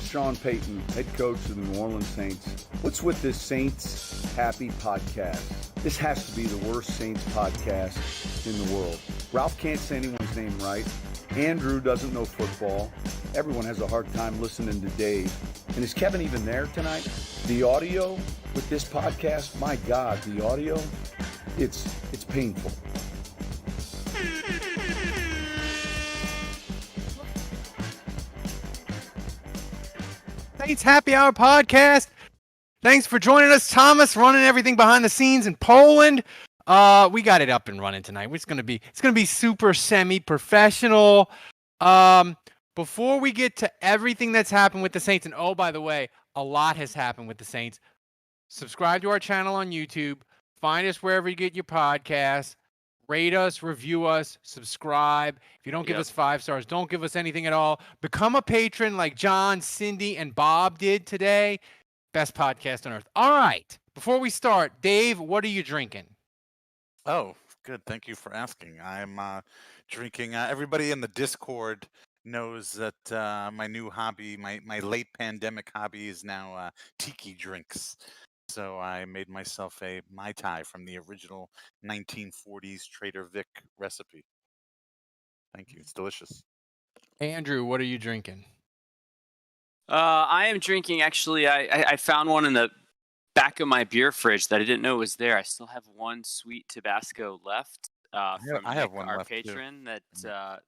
Sean Payton, head coach of the New Orleans Saints. What's with this Saints Happy podcast? This has to be the worst Saints podcast in the world. Ralph can't say anyone's name right. Andrew doesn't know football. Everyone has a hard time listening to Dave. And is Kevin even there tonight? The audio with this podcast, my God, the audio, it's painful. Saints Happy Hour podcast. Thanks for joining us, Thomas, running everything behind the scenes in Poland. We got it up and running tonight. It's gonna be super semi-professional. Before we get to everything that's happened with the Saints, and oh, by the way, a lot has happened with the Saints. Subscribe to our channel on YouTube. Find us wherever you get your podcasts. Rate us, review us, subscribe. If you don't give us 5 stars, don't give us anything at all. Become a patron like John, Cindy, and Bob did today. Best podcast on earth. All right. Before we start, Dave, what are you drinking? Oh, good. Thank you for asking. I'm drinking. Everybody in the Discord knows that my new hobby, my late pandemic hobby, is now tiki drinks. So I made myself a Mai Tai from the original 1940s Trader Vic recipe. Thank you. It's delicious. Andrew, what are you drinking? I am drinking, actually, I found one in the back of my beer fridge that I didn't know was there. I still have one sweet Tabasco left from I have Nick, one our left, too. patron that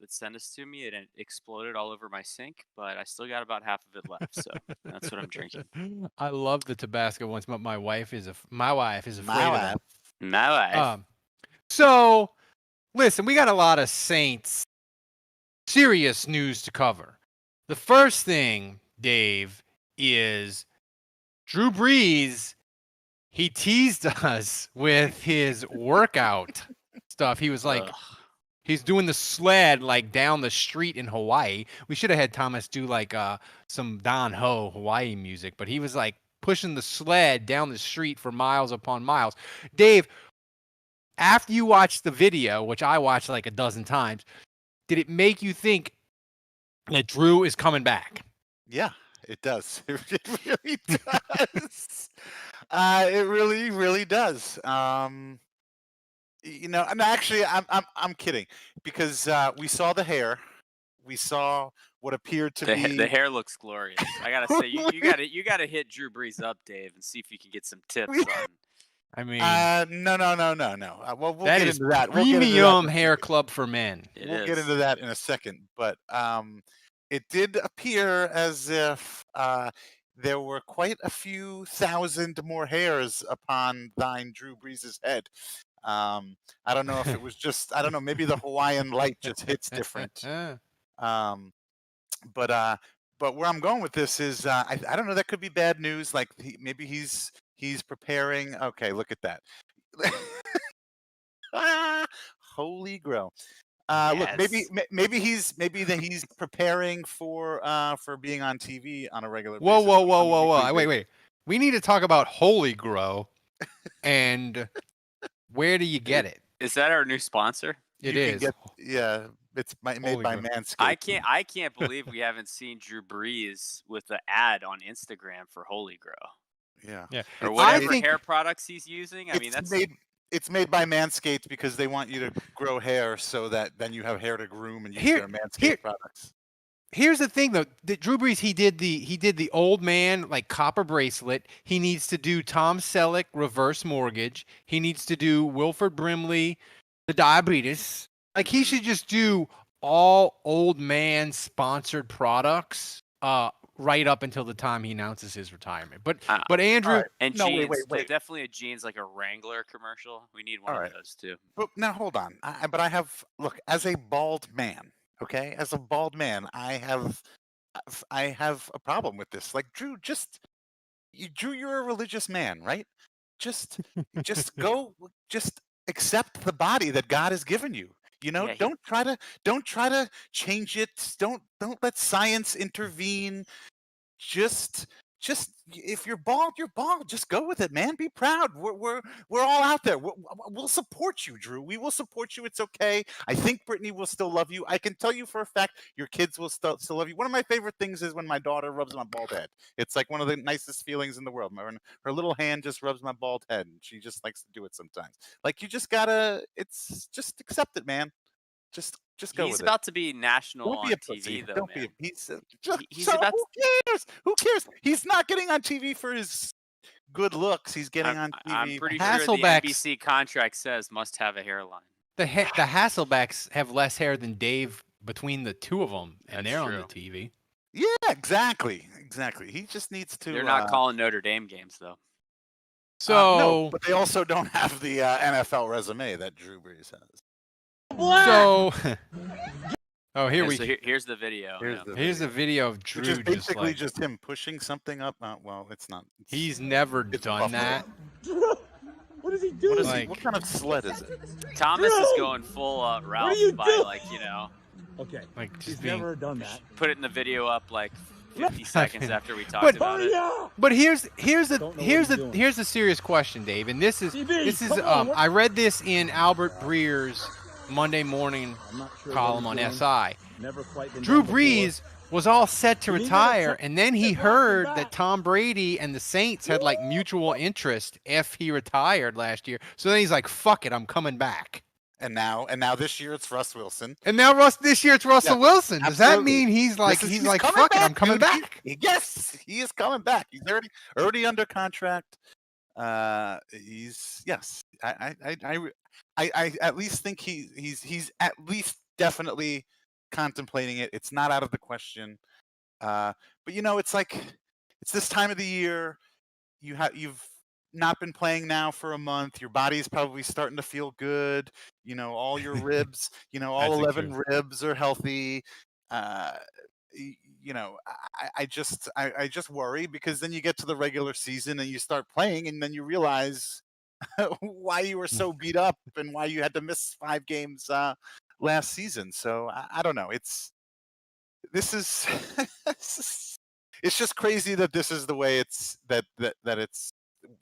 sent us to me. It exploded all over my sink, but I still got about half of it left, so that's what I'm drinking. I love the Tabasco ones, but my wife is afraid of them. My wife. So, listen, we got a lot of Saints serious news to cover. The first thing, Dave, is Drew Brees. He teased us with his workout stuff. He was like, he's doing the sled like down the street in Hawaii. We should have had Thomas do like some Don Ho Hawaii music, but he was like pushing the sled down the street for miles upon miles. Dave, after you watched the video, which I watched like a dozen times, did it make you think that Drew is coming back? Yeah, it does. It really does. It really, really does. You know, and actually, I'm kidding, because we saw the hair, we saw what appeared to be the hair looks glorious. I gotta say, you gotta hit Drew Brees up, Dave, and see if you can get some tips on. I mean, no. Well, we'll that get is into that. Premium hair club for men. We'll get into that in a second, but it did appear as if there were quite a few thousand more hairs upon thine Drew Brees' head. I don't know if it was just, I don't know, maybe the Hawaiian light just hits different. But where I'm going with this is, I don't know, that could be bad news. Like maybe he's preparing. Okay, look at that. Holy grow. Look, maybe he's preparing for being on TV on a regular basis. Whoa. Wait. We need to talk about Holy Grow and where do you get it? Is that our new sponsor? It is. It's made by Manscaped. I can't believe we haven't seen Drew Brees with the ad on Instagram for Holy Grow. Yeah. Or whatever hair products he's using. I mean, it's made by Manscaped because they want you to grow hair so that then you have hair to groom and use their Manscaped products. Here's the thing, though. Drew Brees, he did the old man like copper bracelet. He needs to do Tom Selleck reverse mortgage. He needs to do Wilford Brimley, the diabetes. Like he should just do all old man sponsored products right up until the time he announces his retirement. But Andrew, right. And jeans, wait. Definitely a jeans like a Wrangler commercial. We need one of those too. But now hold on. But I have, look, as a bald man. Okay, as a bald man, I have a problem with this. Like Drew, you're a religious man, right? Just accept the body that God has given you. You know, don't try to change it. Don't let science intervene. Just just if you're bald, you're bald. Just go with it, man. Be proud. We're all out there. We'll support you, Drew. We will support you. It's okay. I think Brittany will still love you. I can tell you for a fact your kids will still love you. One of my favorite things is when my daughter rubs my bald head. It's like one of the nicest feelings in the world. Her little hand just rubs my bald head, and she just likes to do it sometimes. Like you just gotta. It's just accept it, man. Just go He's with about to be national Don't be on a pussy. TV, though, Don't man. be. He's He's so about who cares? Who cares? He's not getting on TV for his good looks. He's getting on TV. I'm pretty sure the Hasselbeck's- NBC contract says must have a hairline. The Hasselbecks have less hair than Dave between the two of them, and That's they're on true. the TV. Yeah, exactly. He just needs to. They're not calling Notre Dame games, though. So, no, but they also don't have the NFL resume that Drew Brees has. so, oh, here Yeah, we. so here's the video. Here's the video of Drew Which is just basically like just him pushing something up. Well, it's not. he's never It's done Buffalo. that. What is he doing? What is Like- he? What kind of sled is it? Thomas is Drew! going full Ralph are you by doing? like Okay. Like just He's being. never done that. putting the video up like 50 seconds after we talked But- about Hurry it. up! But here's Don't know what he's doing. here's the serious question, Dave, and this is TV, come on, what- I read this in Albert Breer's Monday morning I'm not sure column what on he's doing. SI. Never quite been Drew done before. Brees was all set to You need to retire, check- and then he check Rocky heard back. that Tom Brady and the Saints had like mutual interest if he retired last year. So then he's like, "Fuck it, I'm coming back." And now this year it's Russ Wilson. And now this year it's Russell Yeah, Wilson. Does that absolutely. mean he's like He's like coming fuck it, back, I'm coming dude. back? Yes, he is coming back. He's already under contract. He's yes. I at least think he's at least definitely contemplating it. It's not out of the question. But it's like it's this time of the year. You've not been playing now for a month. Your body's probably starting to feel good. All your ribs, all That's the 11 truth. ribs are healthy. I just worry because then you get to the regular season and you start playing and then you realize why you were so beat up and why you had to miss 5 games last season. So I don't know. This is it's just crazy that this is the way it's that it's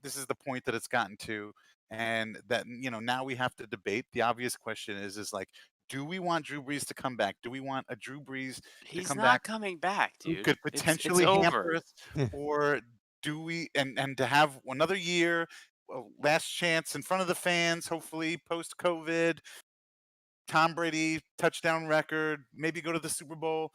this is the point that it's gotten to, and that now we have to debate. The obvious question is like, do we want Drew Brees to come back? Do we want a Drew Brees He's come not back coming back, who dude. could It's potentially over. hamper us, or do we and to have another year, last chance in front of the fans, hopefully post COVID, Tom Brady touchdown record, maybe go to the Super Bowl,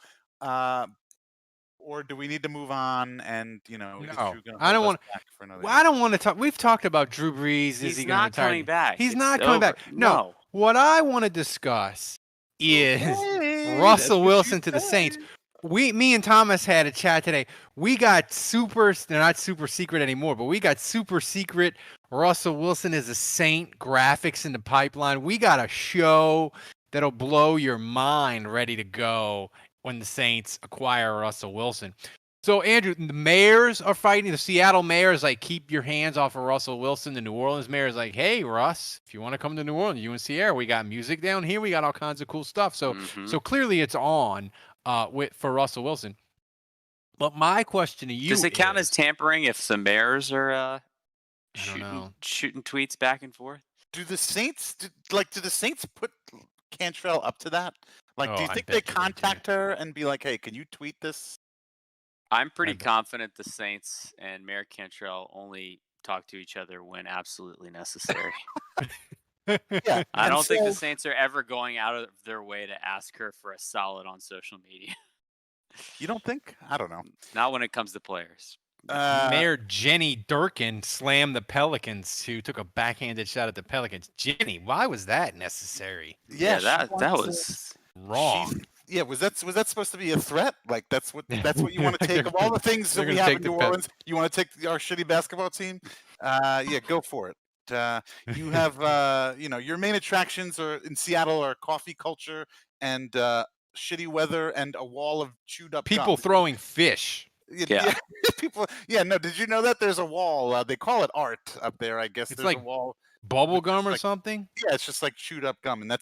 or do we need to move on? And is No, Drew gonna I don't hold want- us back for another Well, year? I don't want to talk. We've talked about Drew Brees. Is He's he going to not retire? coming back. He's It's not coming back. over. No. What I want to discuss is Okay, Russell that's what you Wilson to the Saints. say. Me and Thomas had a chat today. We got they're not super secret anymore, but we got super secret Russell Wilson is a Saint graphics in the pipeline. We got a show that'll blow your mind ready to go when the Saints acquire Russell Wilson. So, Andrew, the mayors are fighting. The Seattle mayor is like, keep your hands off of Russell Wilson. The New Orleans mayor is like, hey, Russ, if you want to come to New Orleans, you and Sierra, we got music down here. We got all kinds of cool stuff. So, Mhm. so clearly it's on for Russell Wilson. But my question to you Does it count is, as tampering if the mayors are I don't know. shooting tweets back and forth? Do the Saints put Cantrell up to that? Like, do Oh, you I think bet they you they do. contact her and be like, "Hey, can you tweet this?" I'm pretty bet. confident the Saints and Mayor Cantrell only talk to each other when absolutely necessary. Yeah, I and don't think the so- Saints are ever going out of their way to ask her for a solid on social media. You don't think? I don't know. Not when it comes to players. Mayor Jenny Durkin slammed the Pelicans, who took a backhanded shot at the Pelicans. Jenny, why was that necessary? Yeah, she that wants to- was Wrong. Yeah, was that supposed to be a threat? Like that's what you want to take of all the things They're that we gonna have take in the New Pel- Orleans. You want to take our shitty basketball team? Yeah, go for it. You have your main attractions are in Seattle are coffee culture and shitty weather and a wall of chewed up People gum. throwing fish. Yeah. People. Yeah, no. Did you know that there's a wall? They call it art up there. I guess It's there's like a wall. Bubble It's gum or like- something? Yeah, it's just like chewed up gum, and there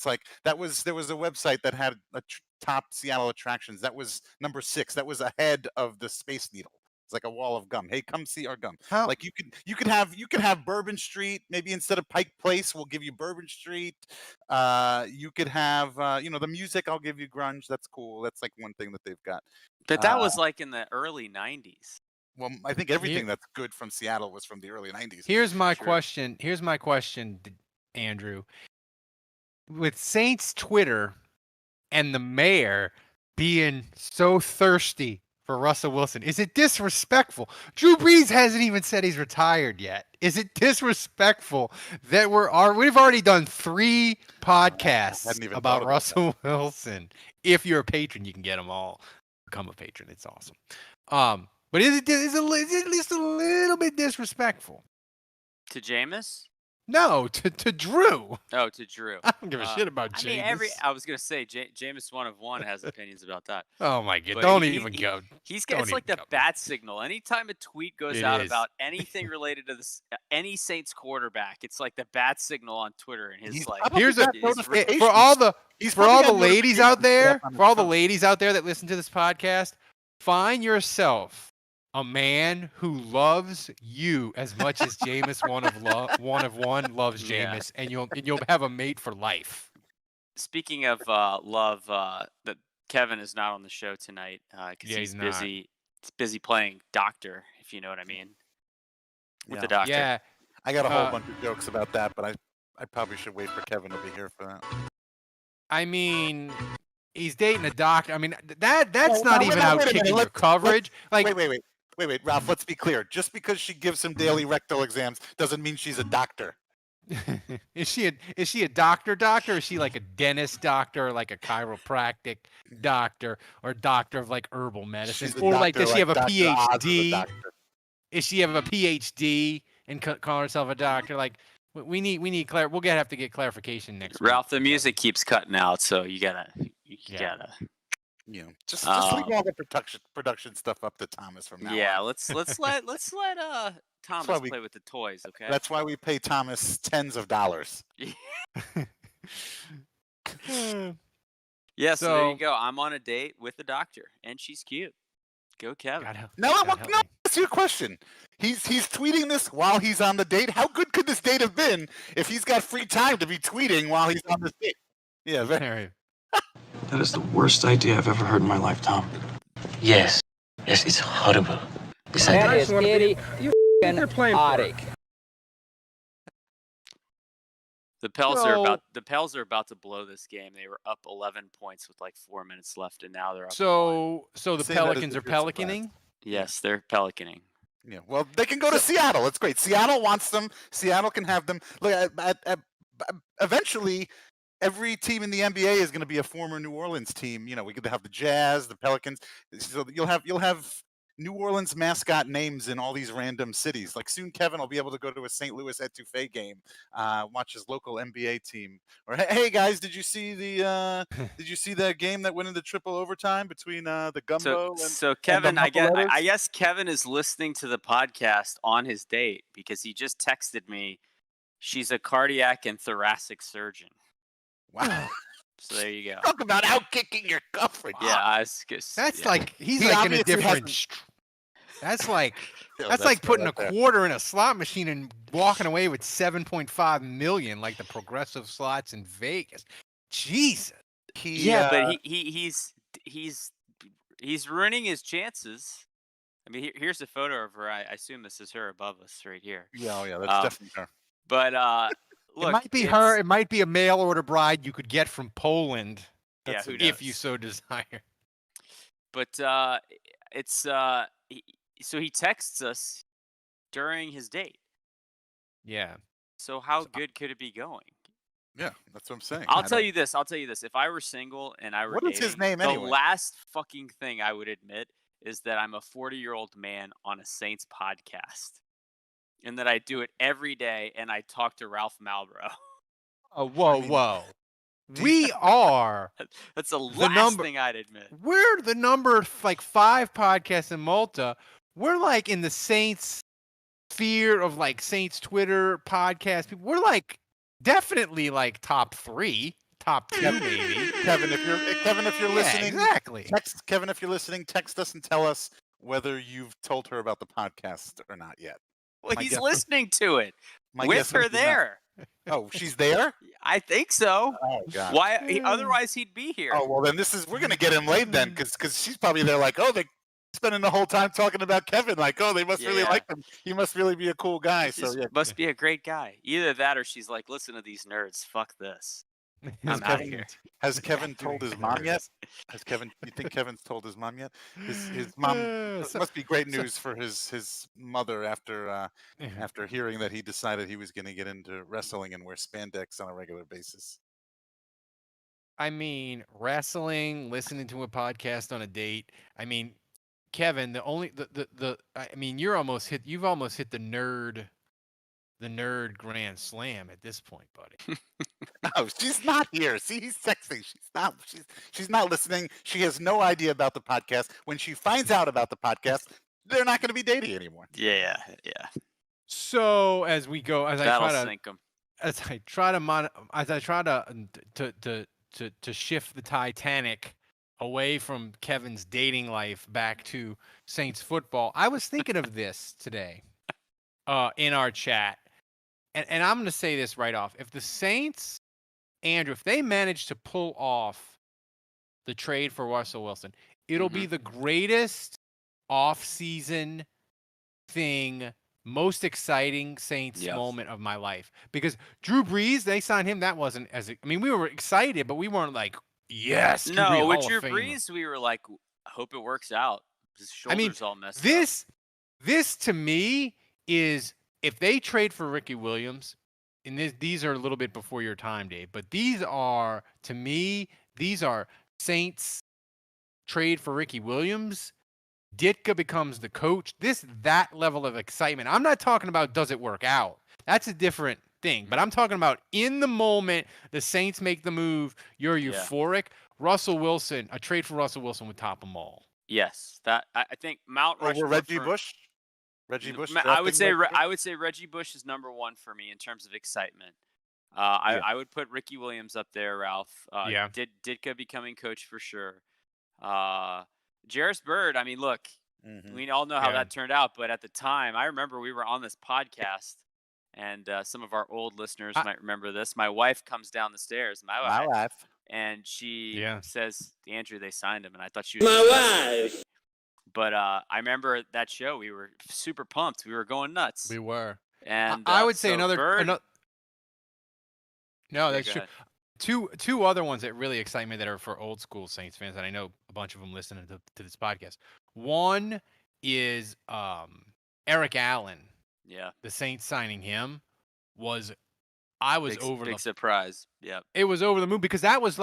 was a website that had top Seattle attractions. That was number 6. That was ahead of the Space Needle. It's like a wall of gum. Hey, come see our gum. How? Like you could have Bourbon Street. Maybe instead of Pike Place, we'll give you Bourbon Street. You could have the music. I'll give you grunge. That's cool. That's like one thing that they've got. But that was like in the early 90s. Well, I think everything that's good from Seattle was from the early 90s. Here's my question. Here's my question, Andrew. With Saints Twitter and the mayor being so thirsty for Russell Wilson, is it disrespectful? Drew Brees hasn't even said he's retired yet. Is it disrespectful that we've already done 3 podcasts about Russell Wilson? If you're a patron, you can get them all. Become a patron. It's awesome. But is it at least a little bit disrespectful? To Jameis? No, to Drew. Oh, to Drew. I don't give a shit about Jameis. I was gonna say Jameis 1 of 1 has opinions about that. Oh my god! But Don't even go. It's like the bat signal. Anytime a tweet goes out about anything related to any Saints quarterback, it's like the bat signal on Twitter, and his for all the ladies out there that listen to this podcast, find yourself a man who loves you as much as Jameis one of one loves Jameis, and you'll have a mate for life. Speaking of love, that Kevin is not on the show tonight because he's busy. He's busy playing doctor, if you know what I mean. With the doctor. Yeah. I got a whole bunch of jokes about that, but I probably should wait for Kevin to be here for that. I mean, he's dating a doctor. I mean, that's not even out kicking your coverage. Wait, Ralph, let's be clear. Just because she gives him daily rectal exams doesn't mean she's a doctor. Is she a doctor? Or is she like a dentist doctor, or like a chiropractic doctor, or doctor of like herbal medicine? Or like does she have a PhD? Is she have a PhD and call herself a doctor? Like we need we'll have to get clarification next week. Ralph, the music keeps cutting out, so you gotta just leave all the production stuff up to Thomas from now. Yeah, let's let Thomas play with the toys, okay? That's why we pay Thomas tens of dollars. Yeah, so there you go. I'm on a date with the doctor, and she's cute. Go, Kevin. Now, that's your question. He's tweeting this while he's on the date. How good could this date have been if he's got free time to be tweeting while he's on this date? Yeah, very. That is the worst idea I've ever heard in my life, Tom. Yes, it's horrible. That is Eddie. You're playing Arctic. The Pels are about to blow this game. They were up 11 points with like 4 minutes left, and now they're up. So the Pelicans are pelicaning? Yes, they're pelicaning. Yeah, well, they can go to Seattle. It's great. Seattle wants them. Seattle can have them. Look, eventually, every team in the NBA is going to be a former New Orleans team. You know, we could have the Jazz, the Pelicans. So you'll have New Orleans mascot names in all these random cities. Like soon, Kevin will be able to go to a St. Louis Etouffee game, watch his local NBA team. Or hey guys, did you see the game that went into triple overtime between the Gumbo? So Kevin, I guess Kevin is listening to the podcast on his date because he just texted me. She's a cardiac and thoracic surgeon. Wow. So there you go. Talk about outkicking your coverage. Yeah, that's like he's like in a different. That's like putting a quarter in a slot machine and walking away with 7.5 million, like the progressive slots in Vegas. Jesus. But he's ruining his chances. I mean, here's a photo of her. I assume this is her above us right here. Yeah, that's definitely her. But look, it might be her. It might be a mail order bride you could get from Poland. Yeah, if you so desire. But it's so he texts us during his date. Yeah. So how good could it be going? Yeah, that's what I'm saying. I'll tell you this. If I were single and I were what dating, is his name anyway? The last fucking thing I would admit is that I'm a 40-year-old man on a Saints podcast. And that I do it every day, and I talk to Ralph Malbrough. Oh, whoa. We are. That's the last thing I'd admit. We're the number 5 podcasts in Malta. We're like in the Saints sphere of like Saints Twitter podcast. We're like definitely like top 3, top 2 maybe. Kevin, if you're listening, exactly. Kevin, if you're listening, text us and tell us whether you've told her about the podcast or not yet. Well, My he's guess- listening to it My with guess her is not. there. Oh, she's there? I think so. Oh, God. Why? Otherwise, he'd be here. Oh, well, then we're going to get him laid then, because she's probably there like, oh, they're spending the whole time talking about Kevin. Like, oh, they must really like him. He must really be a cool guy. He So, yeah. must be a great guy. Either that or she's like, listen to these nerds. Fuck this. I'm out of here. Has Kevin told his mom yet? You think Kevin's told his mom yet? His mom must be great news for his mother after hearing that he decided he was going to get into wrestling and wear spandex on a regular basis. I mean, wrestling, listening to a podcast on a date. I mean, Kevin, you've almost hit the nerd grand slam at this point, buddy. No, she's not here. See, he's texting. She's not listening. She has no idea about the podcast. When she finds out about the podcast, they're not going to be dating anymore. Yeah. So as I try to shift the Titanic away from Kevin's dating life back to Saints football, I was thinking of this today in our chat. And I'm going to say this right off. If the Saints, Andrew, if they manage to pull off the trade for Russell Wilson, it'll be the greatest off-season thing, most exciting Saints moment of my life. Because Drew Brees, they signed him. That wasn't we were excited, but we weren't like, yes. No, with Drew Brees, we were like, I hope it works out. His shoulders all messed up. This to me is, if they trade for Ricky Williams, and these are a little bit before your time, Dave, but these are Saints trade for Ricky Williams. Ditka becomes the coach. That level of excitement. I'm not talking about does it work out. That's a different thing. But I'm talking about in the moment, the Saints make the move. You're euphoric. Russell Wilson, a trade for Russell Wilson would top them all. Yes, that I think Mount Rushmore. Reggie Bush. I would say Reggie Bush is number one for me in terms of excitement. I would put Ricky Williams up there, Ralph. Ditka becoming coach for sure. Jarris Bird. I mean, look, we all know how that turned out, but at the time, I remember we were on this podcast, and some of our old listeners might remember this. My wife comes down the stairs. My wife. And she says, Andrew, they signed him, and I thought she was my wife. But I remember that show. We were super pumped. We were going nuts. We were. And I would say so another. No, Okay, that's true. Two other ones that really excite me that are for old school Saints fans, and I know a bunch of them listening to this podcast. One is Eric Allen. Yeah. The Saints signing him was big surprise. Yeah. It was over the moon because that was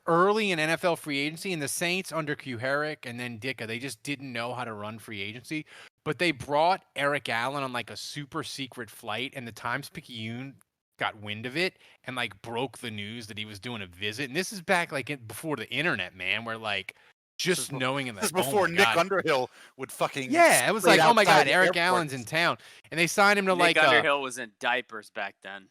early in NFL free agency, and the Saints under Q Herrick and then Ditka, they just didn't know how to run free agency. But they brought Eric Allen on like a super secret flight, and the Times-Picayune got wind of it and like broke the news that he was doing a visit. And this is back before the internet, man, where like just knowing him. This is before Nick Underhill would fucking. Yeah, it was like, oh my God, Eric Allen's in town. And they signed him to Nick Underhill was in diapers back then.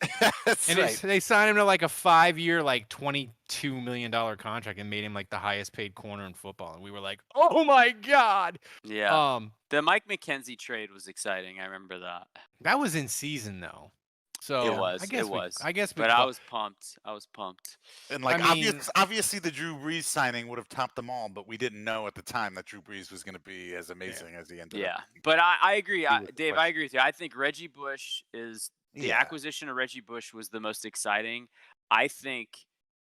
They signed him to like a 5-year, like $22 million contract and made him like the highest paid corner in football. And we were like, oh my God. Yeah. The Mike McKenzie trade was exciting. I remember that. That was in season though. So it was. But I was pumped. And obviously the Drew Brees signing would have topped them all, but we didn't know at the time that Drew Brees was going to be as amazing as he ended up. Yeah, but I agree, Dave. I agree with you. I think Reggie Bush the acquisition of Reggie Bush was the most exciting. I think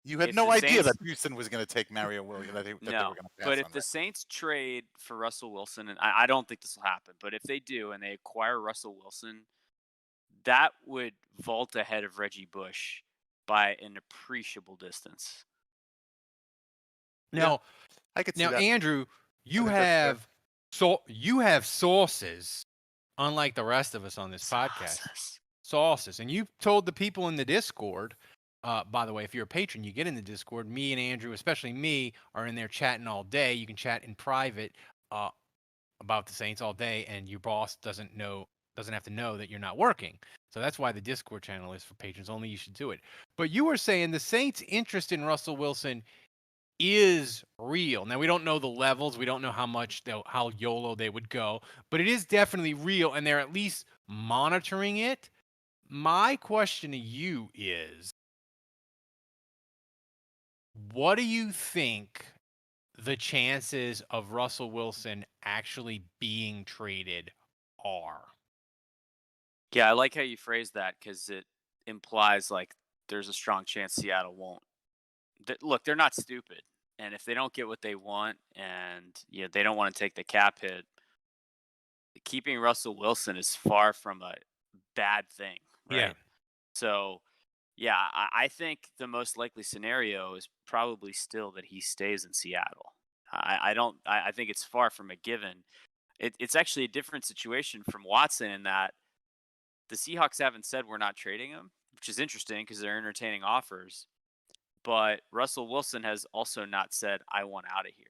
you had no idea that Houston was going to take Mario Williams. But if the Saints trade for Russell Wilson, and I don't think this will happen, but if they do and they acquire Russell Wilson, that would vault ahead of Reggie Bush by an appreciable distance. Now, I could see that. Andrew, you have sources, unlike the rest of us on this podcast. Sources, and you've told the people in the Discord. By the way, if you're a patron, you get in the Discord. Me and Andrew, especially me, are in there chatting all day. You can chat in private about the Saints all day, and your boss doesn't have to know that you're not working. So that's why the Discord channel is for patrons only. You should do it. But you were saying the Saints' interest in Russell Wilson is real. Now, we don't know the levels. We don't know how YOLO they would go, but it is definitely real, and they're at least monitoring it. My question to you is, what do you think the chances of Russell Wilson actually being traded are? Yeah, I like how you phrased that because it implies like there's a strong chance Seattle won't. Look, they're not stupid, and if they don't get what they want, and they don't want to take the cap hit, keeping Russell Wilson is far from a bad thing, right? Yeah. So, yeah, I think the most likely scenario is probably still that he stays in Seattle. I think it's far from a given. It's actually a different situation from Watson in that the Seahawks haven't said we're not trading him, which is interesting because they're entertaining offers. But Russell Wilson has also not said, I want out of here.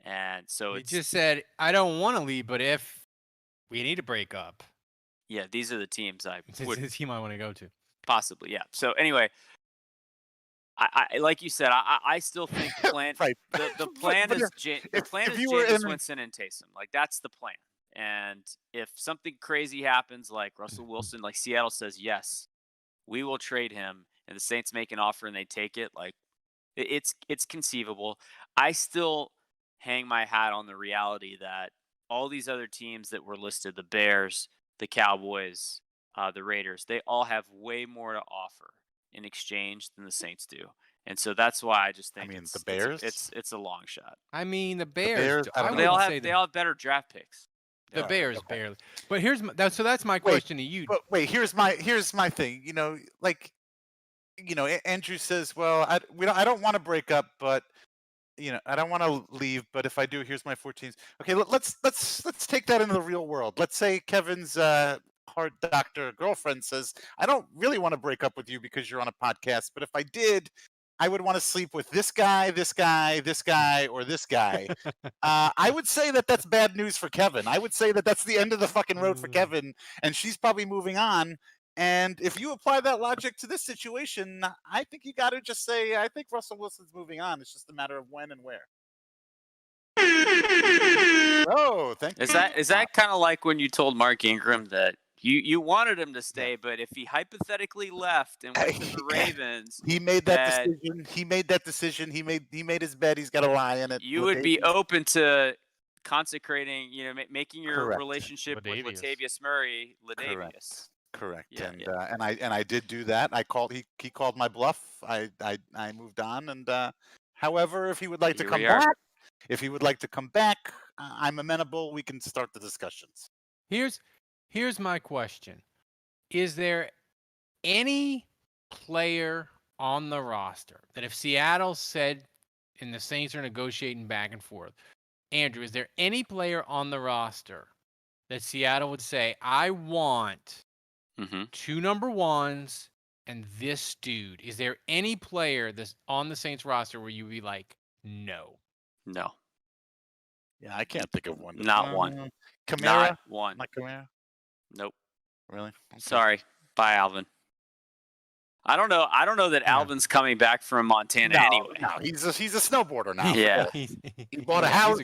And so He it's just said, I don't want to leave, but if we need to break up, yeah, these are the teams I it's would his team I want to go to. possibly, yeah. So anyway, I like you said, I still think the plan Right. the plan But is if you were Jameis in- Winston and Taysom. Like that's the plan. And if something crazy happens, like Russell Wilson, like Seattle says, yes, we will trade him, and the Saints make an offer and they take it, like it's conceivable. I still hang my hat on the reality that all these other teams that were listed, the Bears, the Cowboys, the Raiders, they all have way more to offer in exchange than the Saints do. And so that's why I just think the Bears? it's a long shot. I mean, the Bears. Bears, I don't know. They all have better draft picks. The Bears okay. barely. But that's my question to you. But wait, here's my thing. Andrew says, well, I don't want to break up, but I don't want to leave, but if I do, here's my 14s. Okay, let's take that into the real world. Let's say Kevin's heart doctor girlfriend says, I don't really want to break up with you because you're on a podcast, but if I did, I would want to sleep with this guy, this guy, this guy, or this guy. I would say that that's bad news for Kevin. I would say that that's the end of the fucking road for Kevin, and she's probably moving on. And if you apply that logic to this situation, I think you got to just say, I think Russell Wilson's moving on. It's just a matter of when and where. Oh, thank you. Is that kind of like when you told Mark Ingram that you wanted him to stay, but if he hypothetically left and went to the Ravens, he made that decision. He made that decision. He made his bed. He's got to lie in it. You would be open to consecrating, making your Correct. relationship with Latavius Murray, Ladavius. Correct. Yeah, and I did do that. He called my bluff. I moved on. And however, if he would like to come back, I'm amenable. We can start the discussions. Here's my question. Is there any player on the roster that if Seattle said and the Saints are negotiating back and forth, Andrew, is there any player on the roster that Seattle would say, I want 2 number ones and this dude? Is there any player that's on the Saints roster where you would be like, no? No. Yeah, I can't think of one. Not one. Kamara? Not one. Not Kamara? Nope. Really? Okay. Sorry. Bye, Alvin. I don't know that Alvin's coming back from Montana anyway. No, he's a snowboarder now. Yeah. He bought a house.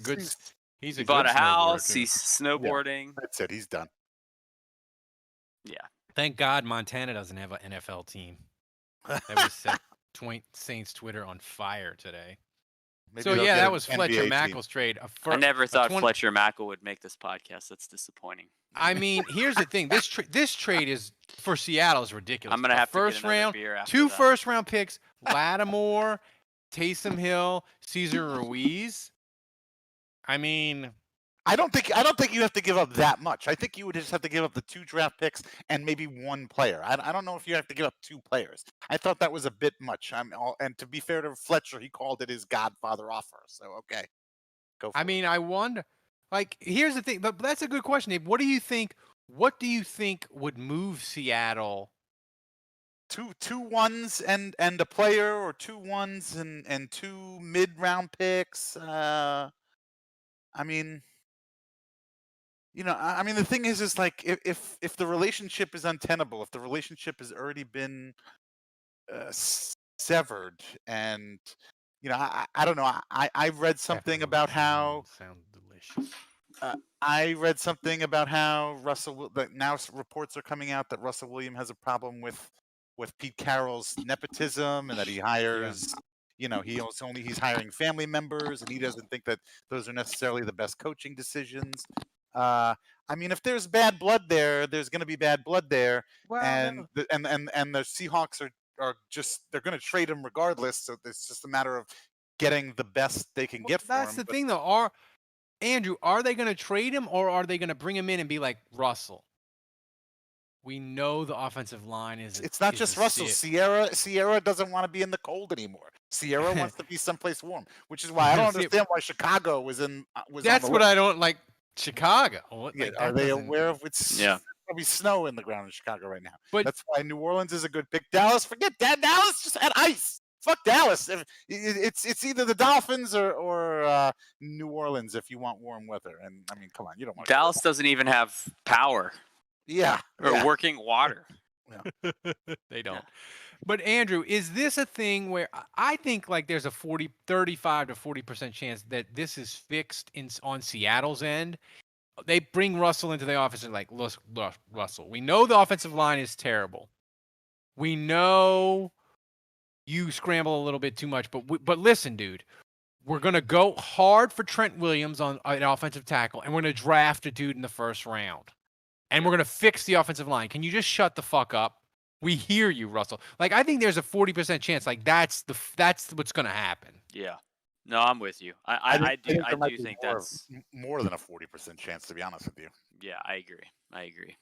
He bought a house. He's snowboarding. Yeah, that's it. He's done. Yeah. Thank God Montana doesn't have an NFL team. That would set Saints Twitter on fire today. Maybe that was Fletcher Mackle's trade. I never thought Fletcher Mackle would make this podcast. That's disappointing. I mean, here's the thing. This trade is for Seattle is ridiculous. I'm gonna have first to get round, beer after 2 that. first-round picks: Lattimore, Taysom Hill, Cesar Ruiz. I mean, I don't think you have to give up that much. I think you would just have to give up the 2 draft picks and maybe 1 player. I don't know if you have to give up 2 players. I thought that was a bit much. And to be fair to Fletcher, he called it his Godfather offer. So okay, go. For it. I wonder. Like, here's the thing, but that's a good question, Dave. What do you think would move Seattle? 2 ones and a player, or 2 ones and 2 mid-round picks. I mean, the thing is like if the relationship is untenable, if the relationship has already been severed, and I don't know. I read something about how sound delicious. I read something about how that now reports are coming out that Russell Williams has a problem with Pete Carroll's nepotism, and that he hires, he's hiring family members, and he doesn't think that those are necessarily the best coaching decisions. I mean, if there's bad blood there, there's going to be bad blood there, and the Seahawks are just, they're going to trade him regardless. So it's just a matter of getting the best they can get for him. That's the thing, though. Andrew, are they going to trade him, or are they going to bring him in and be like, Russell, we know the offensive line is. It's not just Russell. Sierra doesn't want to be in the cold anymore. Sierra wants to be someplace warm, which is why I don't understand why Chicago was in. That's what I don't like. Chicago. Are they aware of what's? Yeah. Probably snow in the ground in Chicago right now. But that's why New Orleans is a good pick. Dallas, forget that. Dallas just had ice. Fuck Dallas. It's either the Dolphins or New Orleans if you want warm weather. And I mean, come on, you don't want. Dallas doesn't even have power. Yeah. Or working water. Yeah. They don't. Yeah. But Andrew, is this a thing where I think like there's a 35 to 40% chance that this is fixed on Seattle's end? They bring Russell into the office and like, look, Russell, we know the offensive line is terrible. We know you scramble a little bit too much, but listen, dude, we're going to go hard for Trent Williams on an offensive tackle, and we're going to draft a dude in the first round. And we're going to fix the offensive line. Can you just shut the fuck up? We hear you, Russell. Like, I think there's a 40% chance. Like, that's what's going to happen. Yeah. No, I'm with you. I do think that's more than a 40% chance, to be honest with you. Yeah, I agree.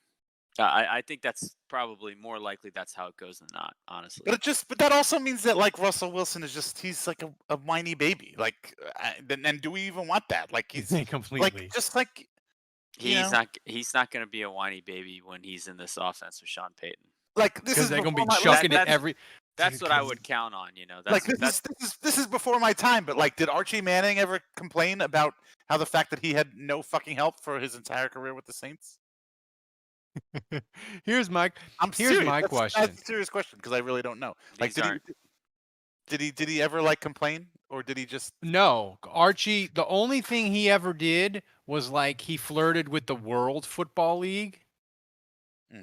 I think that's probably more likely that's how it goes than not, honestly. But that also means that like Russell Wilson is just, he's like a whiny baby. Like, and do we even want that? Like, he's completely like, just like. He's not going to be a whiny baby when he's in this offense with Sean Payton. Like, this is they're going to be chucking it every. That's what I would count on, This is before my time, but like, did Archie Manning ever complain about how the fact that he had no fucking help for his entire career with the Saints? Here's my question. That's a serious question because I really don't know. Like, did he ever like complain, or did he just? No, Archie. The only thing he ever did was like he flirted with the World Football League.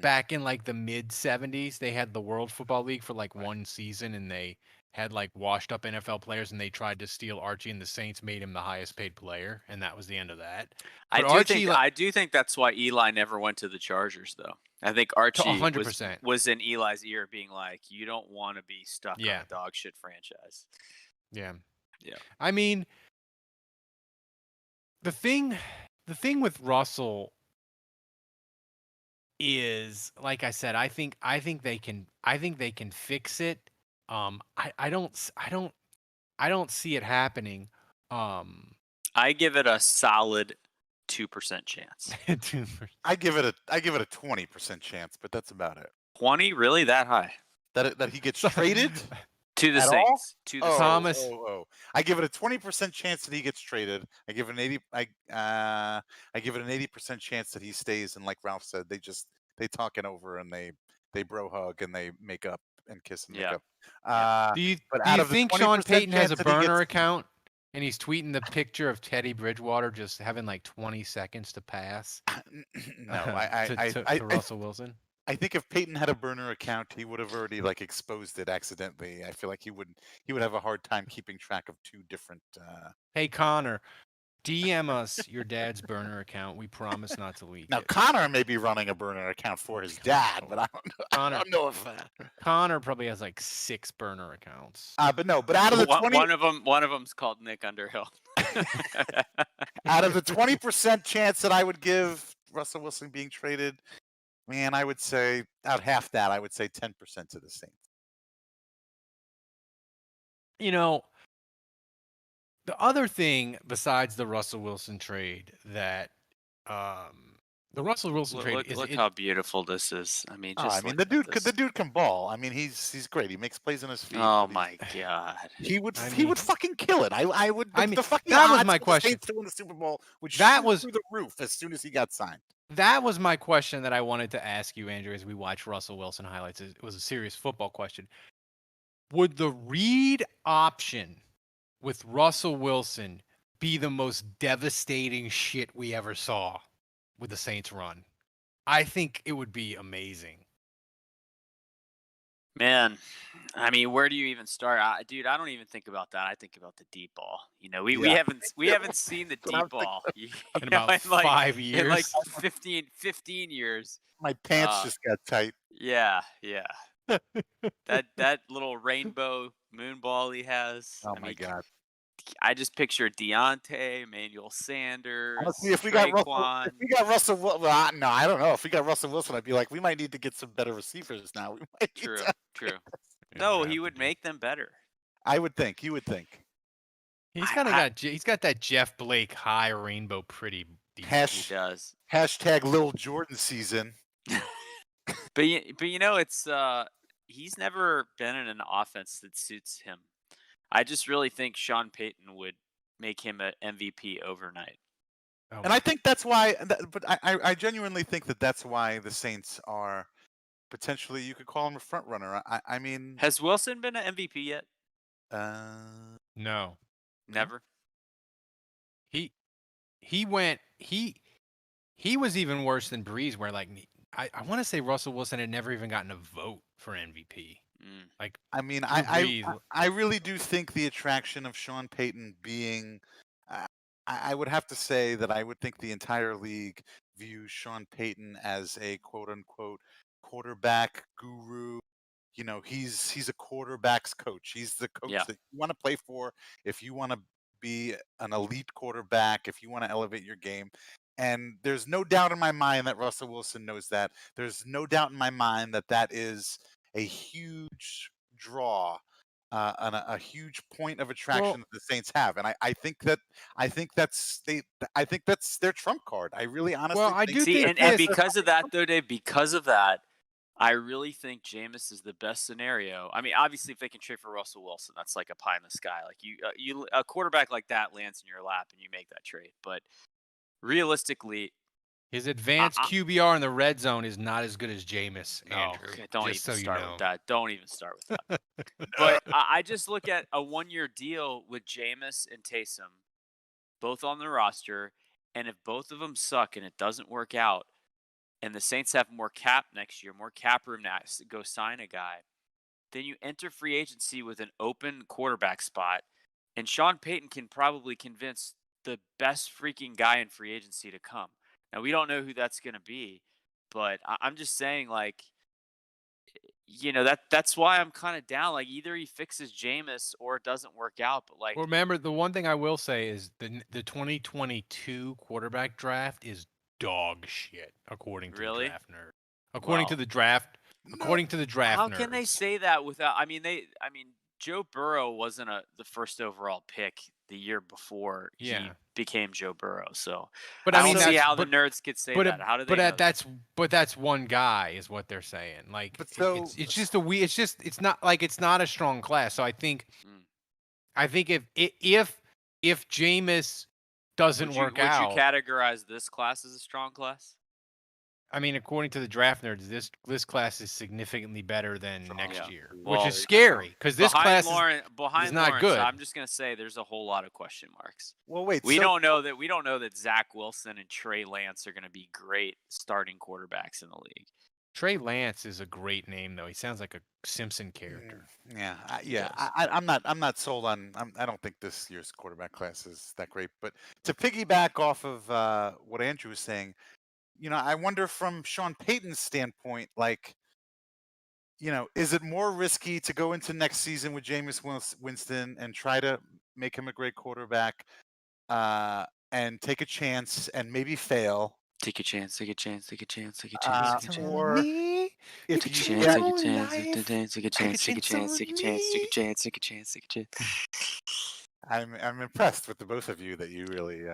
Back in like the mid 70s, they had the World Football League for like one season, and they had like washed up NFL players, and they tried to steal Archie, and the Saints made him the highest paid player, and that was the end of that. But I do think that's why Eli never went to the Chargers, though. I think Archie 100% was in Eli's ear, being like, "You don't want to be stuck on a dog shit franchise." Yeah. Yeah. I mean, the thing with Russell is, like I said, I think they can fix it. I don't see it happening. I give it a solid 2% chance. 2%. I give it a 20% chance, but that's about it. 20, really, that high? That he gets traded to the Saints. To the Thomas. I give it a 20% chance that he gets traded. I give it an 80% chance that he stays. And like Ralph said, they talk it over, and they bro hug, and they make up and kiss and make up. Do you think Sean Payton has a burner account, and he's tweeting the picture of Teddy Bridgewater just having like 20 seconds to pass? No, to Russell Wilson. I think if Peyton had a burner account, he would have already like exposed it accidentally. I feel like he would have a hard time keeping track of two different. Hey Connor, DM us your dad's burner account. We promise not to leak now, it. Connor may be running a burner account for his dad, but I don't know if Connor probably has like 6 burner accounts. But out of the 20, one of them's called Nick Underhill. Out of the 20% chance that I would give Russell Wilson being traded, man, I would say out half that. I would say 10% to the Saints. You know, the other thing besides the Russell Wilson trade that the Russell Wilson trade is look how beautiful this is. I mean, the dude can ball. I mean, he's great. He makes plays on his feet. Oh my god, he would fucking kill it. I would. That was my question. To win the Super Bowl, which was through the roof as soon as he got signed. That was my question that I wanted to ask you, Andrew, as we watch Russell Wilson highlights. It was a serious football question. Would the read option with Russell Wilson be the most devastating shit we ever saw with the Saints run. I think it would be amazing. Man, I mean, where do you even start? Dude, I don't even think about that. I think about the deep ball. You know, we haven't seen the deep ball in about 5 years. In like 15 years. My pants just got tight. Yeah. that little rainbow moon ball he has. Oh my God. I just picture Deontay, Emmanuel Sanders, Honestly, if we got Russell, well, no, I don't know. If we got Russell Wilson, I'd be like, we might need to get some better receivers now. We might True. No, he would make them better. I would think. You would think. He's got that Jeff Blake high rainbow pretty deep. He does. Hashtag Lil Jordan season. But you know, it's he's never been in an offense that suits him. I just really think Sean Payton would make him an MVP overnight. Oh. And I think that's why, but I genuinely think that's why the Saints are potentially, you could call him a front runner. I mean. Has Wilson been an MVP yet? No. Never? He was even worse than Breeze, where like, I want to say Russell Wilson had never even gotten a vote for MVP. Like, I mean, I really do think the attraction of Sean Payton being, I would have to say that I would think the entire league views Sean Payton as a quote unquote quarterback guru. You know, he's a quarterback's coach. He's the coach that you want to play for if you want to be an elite quarterback, if you want to elevate your game. And there's no doubt in my mind that Russell Wilson knows that. There's no doubt in my mind that is a huge draw and a huge point of attraction that the Saints have. And I think that's their trump card. I really honestly I do think and because of that though, Dave, because of that, I really think Jameis is the best scenario. I mean, obviously, if they can trade for Russell Wilson, that's like a pie in the sky. Like you a quarterback like that lands in your lap and you make that trade. But realistically, his advanced QBR in the red zone is not as good as Jameis. Andrew, don't even start with that. Don't even start with that. But I just look at a 1-year deal with Jameis and Taysom, both on the roster, and if both of them suck and it doesn't work out, and the Saints have more cap next year, more cap room to go sign a guy, then you enter free agency with an open quarterback spot, and Sean Payton can probably convince the best freaking guy in free agency to come. Now, we don't know who that's going to be, but I'm just saying, like, you know, that's why I'm kind of down. Like, either he fixes Jameis or it doesn't work out. But, like, remember, the one thing I will say is the 2022 quarterback draft is dog shit, according to the draft nerd. According to the draft nerds. How can they say that without? I mean, Joe Burrow wasn't the first overall pick the year before he became Joe Burrow. So, but I don't see how the nerds could say that. How do they? But that's one guy, is what they're saying. Like, it's just it's not a strong class. So I think if Jameis doesn't work out, would you categorize this class as a strong class? I mean, according to the draft nerds, this class is significantly better than next year, which is scary because this class is not good. I'm just gonna say there's a whole lot of question marks. Well, wait, we don't know that Zach Wilson and Trey Lance are gonna be great starting quarterbacks in the league. Trey Lance is a great name, though. He sounds like a Simpson character. I'm not sold on. I don't think this year's quarterback class is that great. But to piggyback off of what Andrew was saying, you know, I wonder from Sean Payton's standpoint, like, you know, is it more risky to go into next season with Jameis Winston and try to make him a great quarterback and take a chance and maybe fail? Take a chance. Or if take a chance. take a chance. I'm impressed with the both of you that you really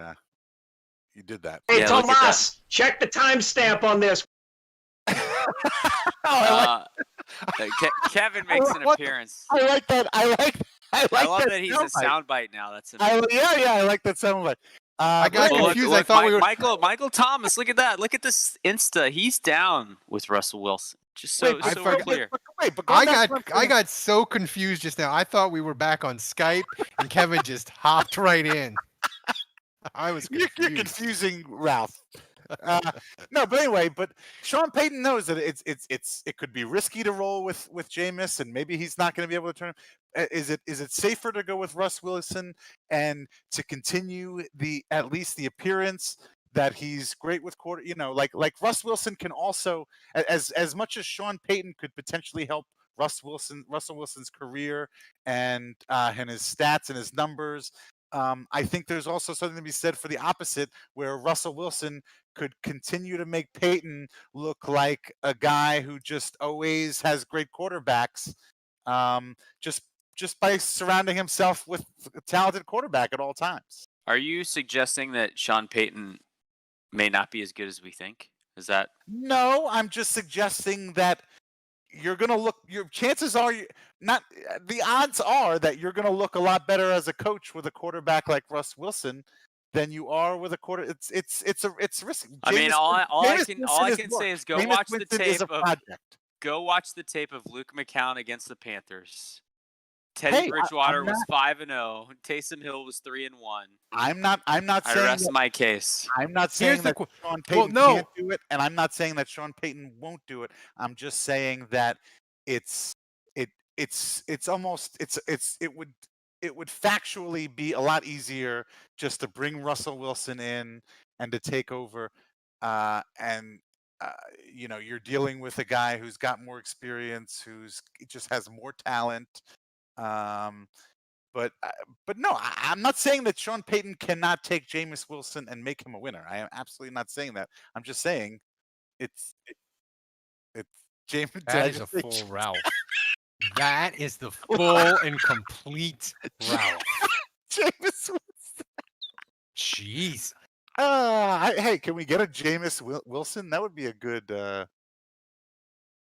you did that. Hey, Tomas, check the timestamp on this. Kevin makes an appearance. I like that. I love that he's a soundbite now. That's I like that soundbite. I got confused. I thought we were Michael Thomas. Look at that. Look at this Insta. He's down with Russell Wilson. Just so we're clear. I got so confused just now. I thought we were back on Skype, and Kevin just hopped right in. I was confused. You're confusing Ralph. No, but anyway, but Sean Payton knows that it could be risky to roll with Jameis, and maybe he's not going to be able to turn. Is it safer to go with Russ Wilson and to continue at least the appearance that he's great with quarter? Like Russ Wilson can also, as much as Sean Payton could potentially help Russell Wilson's career and his stats and his numbers. I think there's also something to be said for the opposite, where Russell Wilson could continue to make Peyton look like a guy who just always has great quarterbacks, just by surrounding himself with a talented quarterback at all times. Are you suggesting that Sean Payton may not be as good as we think? Is that? No, I'm just suggesting that you're going to look, your chances are the odds are that you're going to look a lot better as a coach with a quarterback like Russ Wilson than you are with a quarter. It's risky. I mean, all I can say is go watch the tape of Luke McCown against the Panthers. Teddy Bridgewater was 5-0. Taysom Hill was 3-1. I'm not saying I rest my case. I'm not saying that Sean Payton can't do it, and I'm not saying that Sean Payton won't do it. I'm just saying that it would factually be a lot easier just to bring Russell Wilson in and to take over, you're dealing with a guy who's got more experience, just has more talent. But no, I'm not saying that Sean Payton cannot take Jameis Wilson and make him a winner. I am absolutely not saying that. I'm just saying it's Jameis. That is a full Ralph. That is the full and complete Ralph. Jameis Wilson. Jeez. Hey, can we get a Jameis Wilson? That would be a good.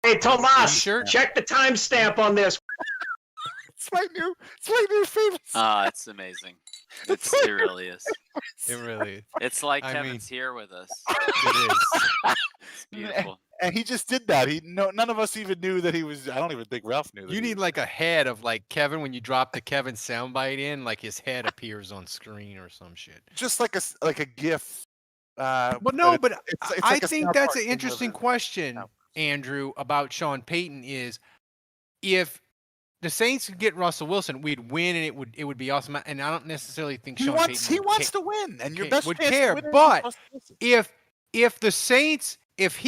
Hey, Tomas, check the timestamp on this. It's my new favorite. It's amazing. It really is. It really is. It's like Kevin's here with us. It is. It's beautiful. And he just did that. None of us even knew that he was. I don't even think Ralph knew that. You need like a head of like Kevin when you drop the Kevin soundbite in, like his head appears on screen or some shit. Just like a GIF. I think that's an interesting question, Andrew, about Sean Payton. Is if the Saints could get Russell Wilson, we'd win, and it would be awesome. And I don't necessarily think Sean Payton wants to win, and your best would chance care. to win But if the Saints, if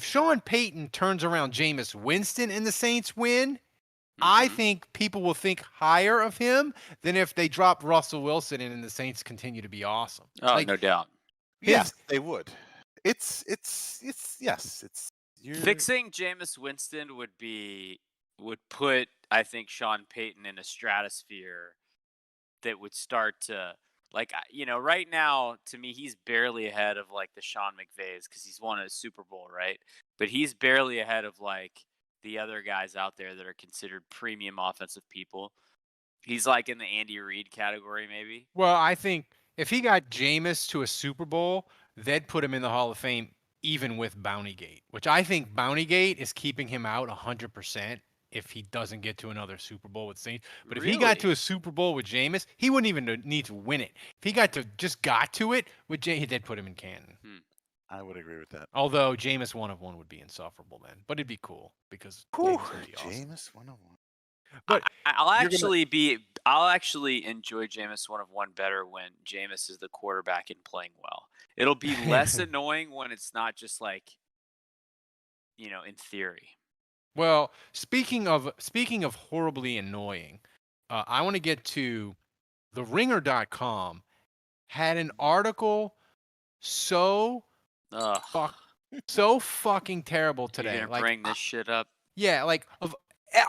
Sean Payton turns around Jameis Winston and the Saints win, I think people will think higher of him than if they drop Russell Wilson and the Saints continue to be awesome. Oh, no doubt. Yes, they would. Fixing Jameis Winston would put, I think, Sean Payton in a stratosphere that would start to, right now, to me, he's barely ahead of, the Sean McVays because he's won a Super Bowl, right? But he's barely ahead of, the other guys out there that are considered premium offensive people. He's, in the Andy Reid category, maybe. Well, I think if he got Jameis to a Super Bowl, they'd put him in the Hall of Fame even with Bountygate, which I think Bountygate is keeping him out 100%. If he doesn't get to another Super Bowl with Saints. But if he got to a Super Bowl with Jameis, he wouldn't even need to win it. If he got to it with Jameis, they'd put him in Canton. I would agree with that. Although Jameis 1-of-1 would be insufferable then. But it'd be cool because Jameis 1-of-1. But I'll actually enjoy Jameis 1-of-1 better when Jameis is the quarterback and playing well. It'll be less annoying when it's not just in theory. Well, speaking of horribly annoying, I want to get to TheRinger.com had an article so fucking terrible today. You're gonna bring this shit up? Yeah, of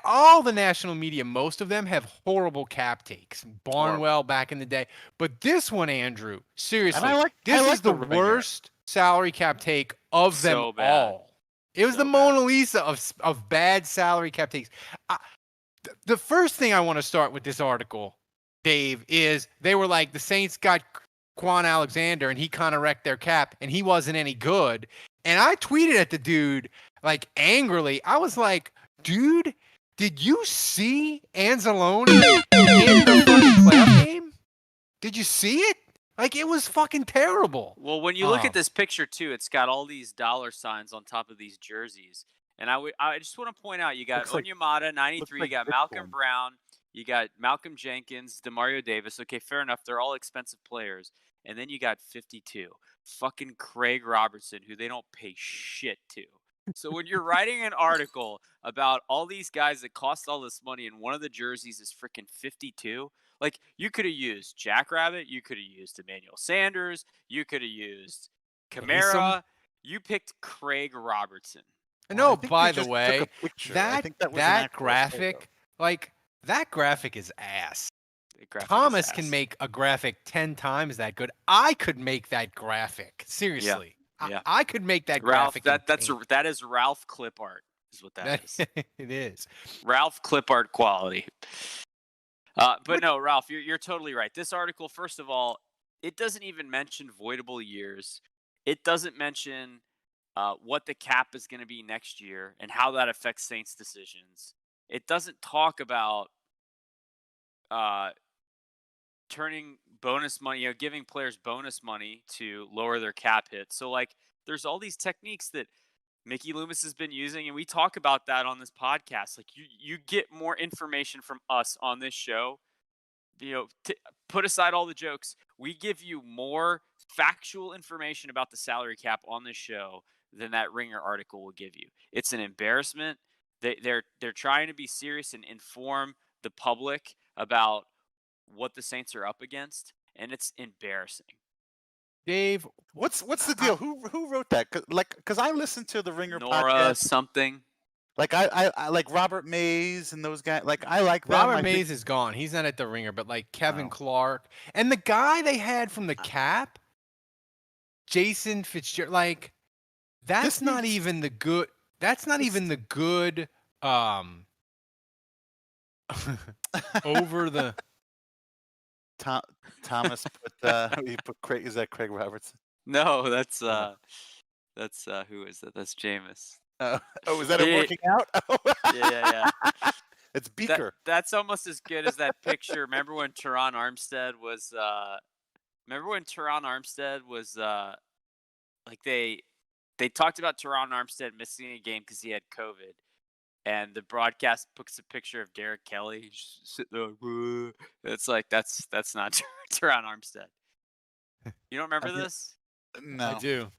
all the national media, most of them have horrible cap takes. Barnwell back in the day, but this one, Andrew, seriously, this is the worst salary cap take of them all. It was the Mona Lisa of bad salary cap takes. The first thing I want to start with this article, Dave, is they were like, the Saints got Quan Alexander, and he kind of wrecked their cap, and he wasn't any good. And I tweeted at the dude like angrily. I was like, dude, did you see Anzalone in the fucking playoff game? Did you see it? Like, it was fucking terrible. Well, when you look at this picture, too, it's got all these dollar signs on top of these jerseys. And I just want to point out, you got Onyemata, 93, you got Malcolm Brown, you got Malcolm Jenkins, DeMario Davis. Okay, fair enough. They're all expensive players. And then you got 52. Fucking Craig Robertson, who they don't pay shit to. So when you're writing an article about all these guys that cost all this money and one of the jerseys is freaking 52, like, you could have used Jackrabbit, you could have used Emmanuel Sanders, you could have used Kamara. You picked Craig Robertson. No, by the way, that graphic, like, that graphic is ass. Thomas can make a graphic 10 times that good. I could make that graphic. Seriously. Yeah. I could make that Ralph, graphic. that is Ralph clip art, is what that is. It is. Ralph clip art quality. But no, Ralph, you're totally right. This article, first of all, it doesn't even mention voidable years. It doesn't mention what the cap is going to be next year and how that affects Saints decisions. It doesn't talk about turning bonus money, giving players bonus money to lower their cap hit. So, like, there's all these techniques that Mickey Loomis has been using, and we talk about that on this podcast. Like, you get more information from us on this show. Put aside all the jokes. We give you more factual information about the salary cap on this show than that Ringer article will give you. It's an embarrassment. They're trying to be serious and inform the public about what the Saints are up against, and it's embarrassing. Dave, what's the deal? Who wrote that? Because I listened to the Ringer Nora podcast. Something. Like I like Robert Mays and those guys. Like, I like them. Robert Mays is gone. He's not at the Ringer, but like Kevin Clark and the guy they had from the Cap, Jason Fitzgerald. Like, that's not even the good. That's not even the good. Over the. Thomas put Craig. Is that Craig Robertson? No, that's who is that? That's Jameis. Is that him working out? Yeah. It's Beaker. That's almost as good as that picture. Remember when Teron Armstead was? Like, they talked about Teron Armstead missing a game because he had COVID. And the broadcast puts a picture of Derek Kelly just sitting there. It's like, that's not Teron Armstead. You don't remember this? No, I do.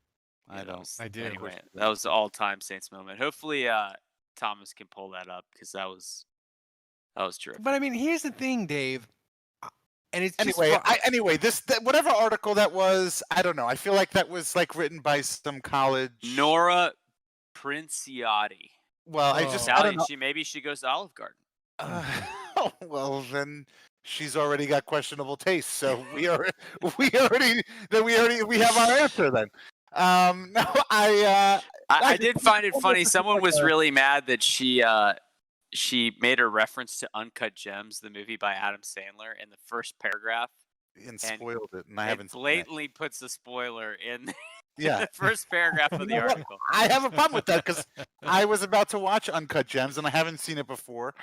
I don't. I do. Anyway, that was the all-time Saints moment. Hopefully, Thomas can pull that up because that was terrific. But I mean, here's the thing, Dave. And it's anyway. Whatever article that was, I don't know. I feel like that was like written by some college. Nora Princiotti. Well, I don't know. Maybe she goes to Olive Garden. Well, then she's already got questionable taste. So we have our answer then. No, I did find it funny. Someone was really mad that she made a reference to Uncut Gems, the movie by Adam Sandler, in the first paragraph. And spoiled it, and I haven't blatantly puts a spoiler in. Yeah, the first paragraph of the article. I have a problem with that because I was about to watch Uncut Gems and I haven't seen it before,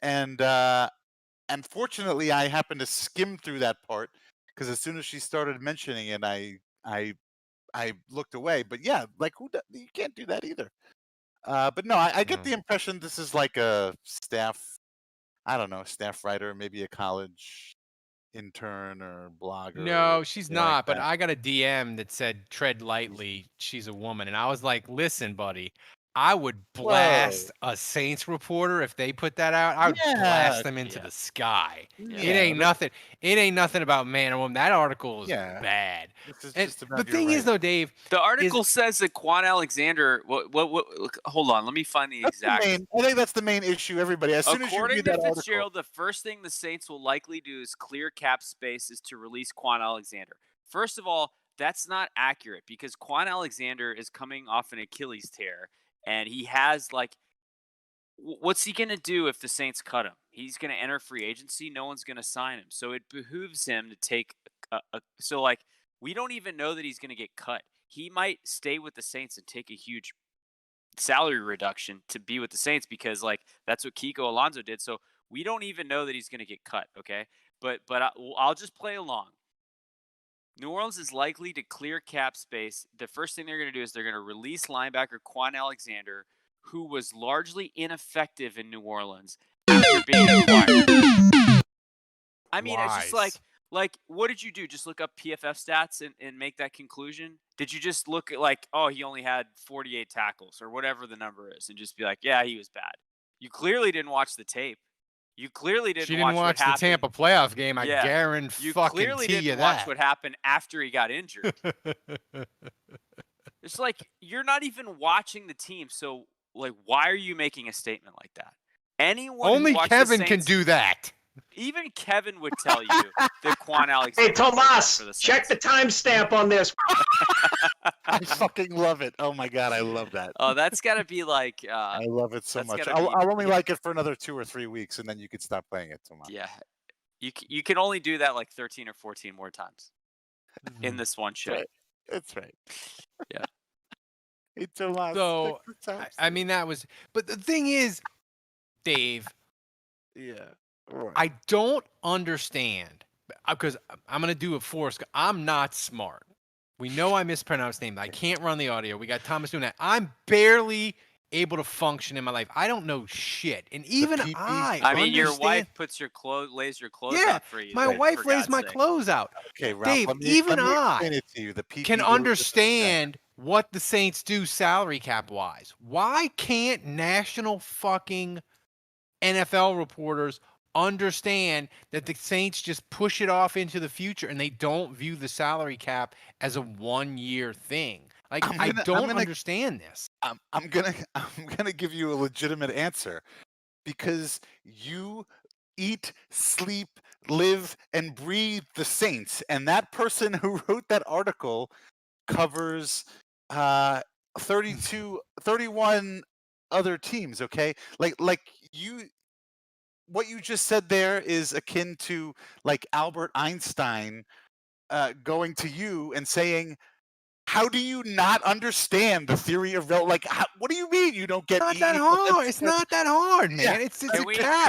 and fortunately I happened to skim through that part because as soon as she started mentioning it, I looked away. But yeah, like, you can't do that either. But no, I get the impression this is like a staff writer, maybe a college intern or blogger. No, she's not. Like but I got a DM that said tread lightly. She's a woman. And I was like, listen, buddy, I would blast a Saints reporter if they put that out. I would blast them into the sky. Yeah. It ain't nothing. It ain't nothing about man or woman. That article is bad. The thing is, though, Dave, the article says that Quan Alexander. What? Hold on, let me find the exact. I think that's the main issue. Everybody, according to Fitzgerald, the first thing the Saints will likely do is clear cap space is to release Quan Alexander. First of all, that's not accurate because Quan Alexander is coming off an Achilles tear. And he has, like, what's he going to do if the Saints cut him? He's going to enter free agency. No one's going to sign him. So it behooves him to take so, like, we don't even know that he's going to get cut. He might stay with the Saints and take a huge salary reduction to be with the Saints because, like, that's what Kiko Alonso did. So we don't even know that he's going to get cut, okay? But I'll just play along. New Orleans is likely to clear cap space. The first thing they're going to do is they're going to release linebacker Quan Alexander, who was largely ineffective in New Orleans after being acquired. I mean, it's just like, what did you do? Just look up PFF stats and make that conclusion? Did you just look at like, oh, he only had 48 tackles or whatever the number is and just be like, yeah, he was bad? You clearly didn't watch the tape. You clearly didn't watch the Tampa playoff game. I guarantee you clearly didn't watch what happened after he got injured. It's like you're not even watching the team. So, like, why are you making a statement like that? Only Kevin can do that. Even Kevin would tell you that Quan Alexander. Hey, Tomas, check the timestamp on this. I fucking love it. Oh my god, I love that. Oh, that's got to be like. I love it so much. I'll only like it for another 2 or 3 weeks, and then you could stop playing it, Tomas. Yeah, you can only do that like 13 or 14 more times in this one show. That's right. Yeah. It's a lot. So I mean that was, but the thing is, Dave. Yeah. Right. I don't understand because I'm going to do it for us. I'm not smart. We know I mispronounced name. I can't run the audio. We got Thomas doing that. I'm barely able to function in my life. I don't know shit. And even I mean, your wife puts your lays your clothes out for you. My wife lays my clothes out. Okay, Ralph, Dave, even I can understand what the Saints do salary cap wise. Why can't national fucking NFL reporters understand that the Saints just push it off into the future and they don't view the salary cap as a 1-year thing? Like, I don't understand this. I'm gonna give you a legitimate answer because you eat, sleep, live, and breathe the Saints, and that person who wrote that article covers 31 other teams. Okay, like you. What you just said there is akin to like Albert Einstein going to you and saying, "How do you not understand the theory of what do you mean you don't get?" It's not that hard. It's not that hard, man. Yeah. It's can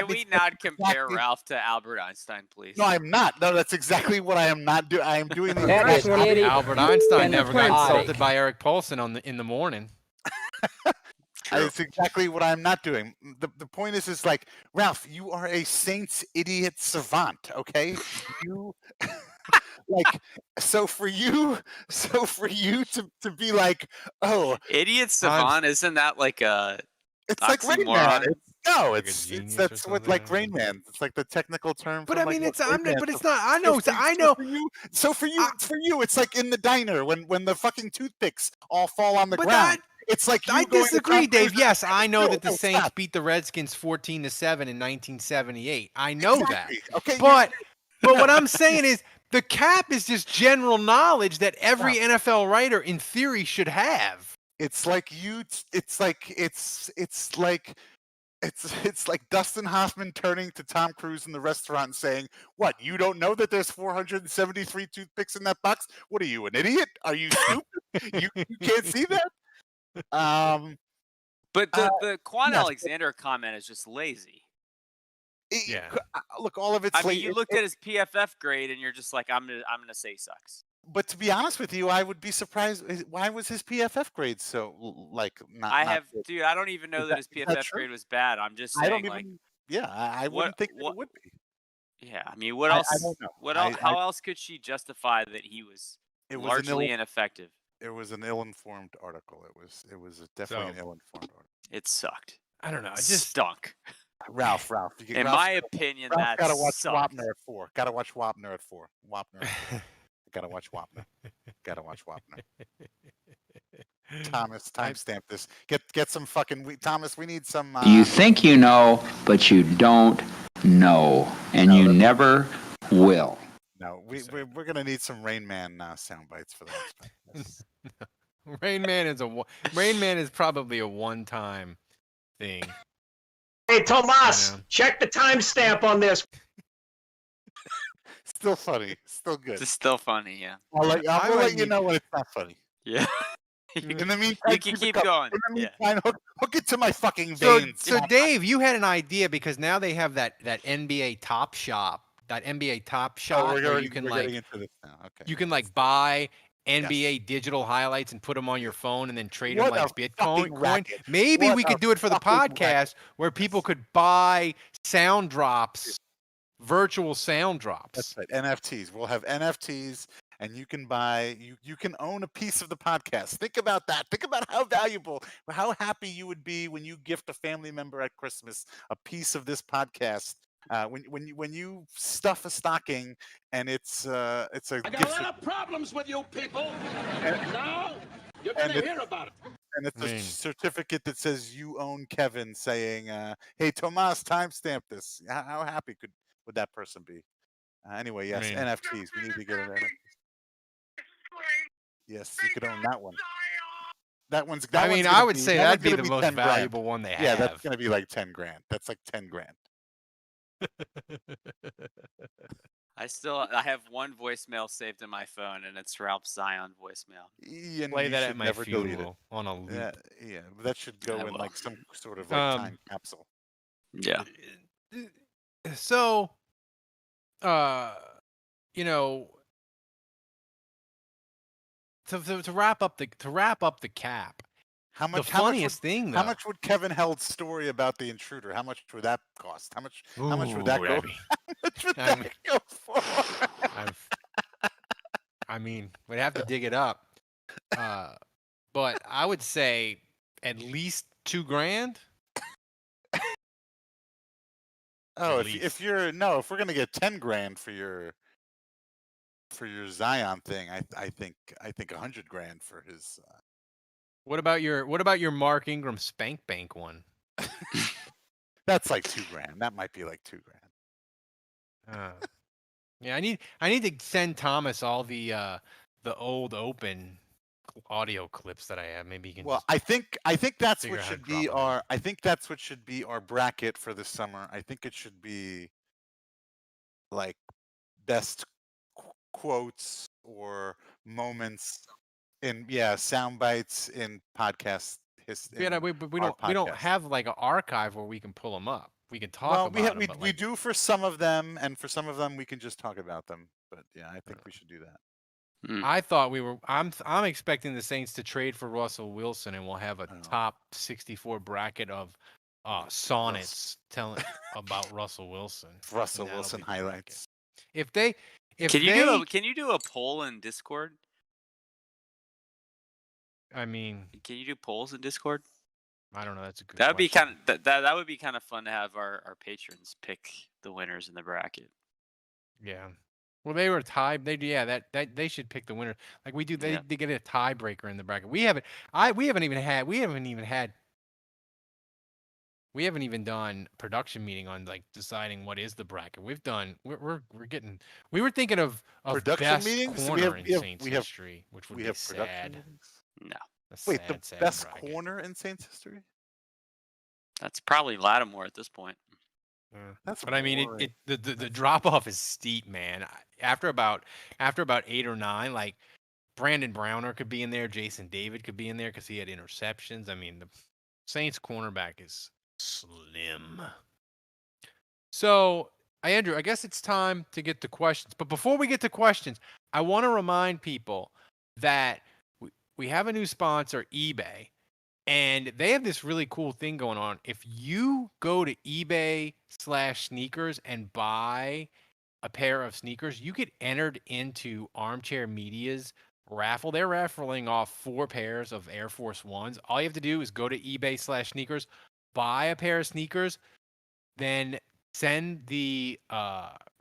we not compare Ralph to Albert Einstein, please? No, I'm not. No, that's exactly what I am not doing. I am doing the Albert Einstein never got insulted by Eric Paulson in the morning. That's exactly what I'm not doing. The point is like, Ralph, you are a Saints idiot savant, okay? You like so for you to be like, oh, idiot savant, isn't that like a it's like Rain Man. That's what like Rain Man. It's like the technical term. But I mean, it's not. I know. So for you, it's like in the diner when the fucking toothpicks all fall on the ground. It's like I disagree, Dave. Yes, I know that the Saints beat the Redskins 14-7 in 1978. I know that. Okay, but what I'm saying is the cap is just general knowledge that every NFL writer, in theory, should have. It's like Dustin Hoffman turning to Tom Cruise in the restaurant and saying, "What? You don't know that there's 473 toothpicks in that box? What are you, an idiot? Are you stupid? you can't see that?" But the Quan Alexander comment is just lazy. Look, all of it's. I mean, you looked at his PFF grade and you're just like, I'm gonna say sucks. But to be honest with you, I would be surprised. Why was his PFF grade so not? Dude, I don't even know that his PFF grade was bad. I'm just saying, I wouldn't think that it would be. Yeah, I mean, what else? I don't know. What else? How else could she justify that he was largely ineffective? It was an ill-informed article. It was definitely an ill-informed article. It sucked. I don't know. It just stunk. Ralph. In my opinion, that gotta watch sucked. Wapner at 4. Gotta watch Wapner at 4. Gotta watch Wapner. Thomas, timestamp this. Get some fucking Thomas. We need some. You think you know, but you don't know, and you never will. No, we're gonna need some Rain Man sound bites for that. Rain Man is probably a one-time thing. Hey, Tomas, check the timestamp on this. still funny. Still good. It's still funny, yeah. I'll let you know when it's not funny. Yeah. In the meantime, You can keep going. In the Yeah. meantime, hook it to my fucking So, veins. so Dave, you had an idea because now they have that NBA Top Shop, that NBA Top Shop where you can getting into this now. Okay. you can like buy NBA digital highlights and put them on your phone and then trade them What like a fucking Bitcoin. racket. Maybe What we a could do it for the fucking podcast racket. where people could buy sound drops, virtual sound drops. That's right. NFTs. We'll have NFTs, and you can buy. You can own a piece of the podcast. Think about that. Think about how valuable, how happy you would be when you gift a family member at Christmas a piece of this podcast. When you stuff a stocking and it's a I got a lot of problems with you people. Now you're gonna hear about it. And it's a certificate that says you own Kevin, saying, "Hey, Tomas, timestamp this." How happy would that person be? Anyway, yes, NFTs. We need to get an NFT. Yes, you could own that one. I would say that'd be the most valuable one they have. Yeah, that's gonna be like 10 grand. That's like 10 grand. I have one voicemail saved in my phone, and it's Ralph Zion voicemail. Ian, play that at my funeral on a loop. Yeah, that should go in like some sort of like time capsule. Yeah. So, you know, to wrap up the cap. How much? The funniest thing, though. How much would Kevin Held's story about the intruder? How much would that cost? How much would that go? How much would that go for? I mean, we'd have to dig it up. But I would say at least $2,000. Oh, if we're gonna get 10 grand for your Zion thing, I think 100 grand for his. What about your Mark Ingram Spank Bank one? That's like 2 grand. That might be like 2 grand. Yeah, I need to send Thomas all the old Open audio clips that I have. Maybe you can. Well, I think that's what should be our. I think that's what should be our bracket for the summer. I think it should be like best quotes or moments in sound bites in podcast history. Yeah, we don't have like an archive where we can pull them up. We can talk about them. We do for some of them, and for some of them we can just talk about them. But yeah, I think we should do that. I thought I'm expecting the Saints to trade for Russell Wilson, and we'll have a top 64 bracket of sonnets telling about Russell Wilson. Russell Wilson highlights. Can you do a poll in Discord? I mean, can you do polls in Discord? I don't know. That's a good. That would be that would be kind of fun to have our patrons pick the winners in the bracket. Yeah. Well, they were tied. They they should pick the winner. Like we do. They get a tiebreaker in the bracket. We haven't even done production meeting on like deciding what is the bracket. We were thinking of production best meetings. Corner in Saints history, which would be sad. No. Wait, the best corner in Saints history? That's probably Lattimore at this point. But I mean, the drop off is steep, man. After about 8 or 9, like Brandon Browner could be in there, Jason David could be in there because he had interceptions. I mean, the Saints cornerback is slim. So, Andrew, I guess it's time to get to questions. But before we get to questions, I want to remind people that we have a new sponsor, eBay, and they have this really cool thing going on. If you go to eBay/sneakers and buy a pair of sneakers, you get entered into Armchair Media's raffle. They're raffling off 4 pairs of Air Force Ones. All you have to do is go to eBay/sneakers, buy a pair of sneakers, then send the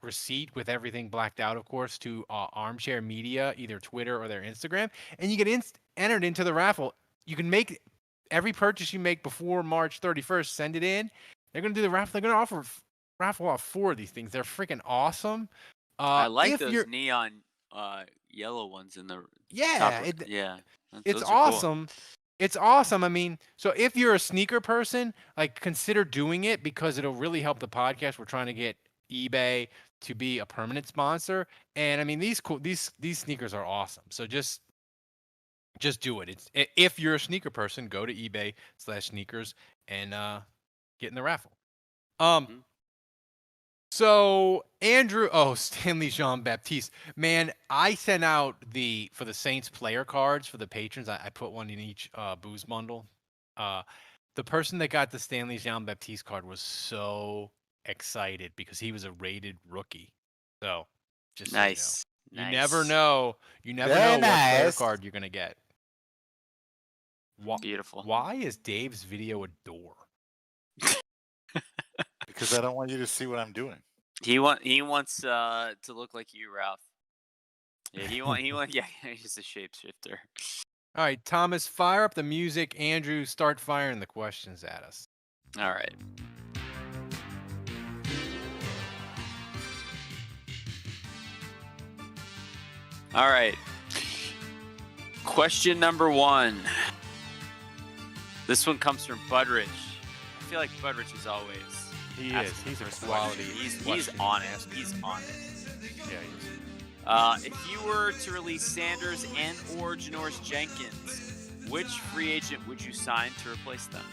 receipt with everything blacked out, of course, to Armchair Media, either Twitter or their Instagram, and you get entered into the raffle. You can make every purchase you make before March 31st, send it in. They're going to do the raffle. They're going to raffle off 4 of these things. They're freaking awesome. I like those neon yellow ones in the top. It's awesome. Cool. It's awesome. I mean, so if you're a sneaker person, like consider doing it because it'll really help the podcast. We're trying to get eBay to be a permanent sponsor. And I mean, these sneakers are awesome. So just do it. If you're a sneaker person, go to eBay/sneakers and get in the raffle. So Andrew, Stanley Jean-Baptiste, man, I sent out for the Saints player cards for the patrons. I put one in each booze bundle. The person that got the Stanley Jean-Baptiste card was so excited because he was a rated rookie. So just nice. So you never know. You never know what player card you're gonna get. Beautiful. Why is Dave's video a door? Because I don't want you to see what I'm doing. He wants to look like you, Ralph. Yeah, yeah, he's a shapeshifter. All right, Thomas, fire up the music. Andrew, start firing the questions at us. All right. All right. Question number 1. This one comes from Budrich. I feel like Budrich is always. He is. He's a quality. He's on it. He's on it. Yeah, he is. If you were to release Sanders and or Janoris Jenkins, which free agent would you sign to replace them?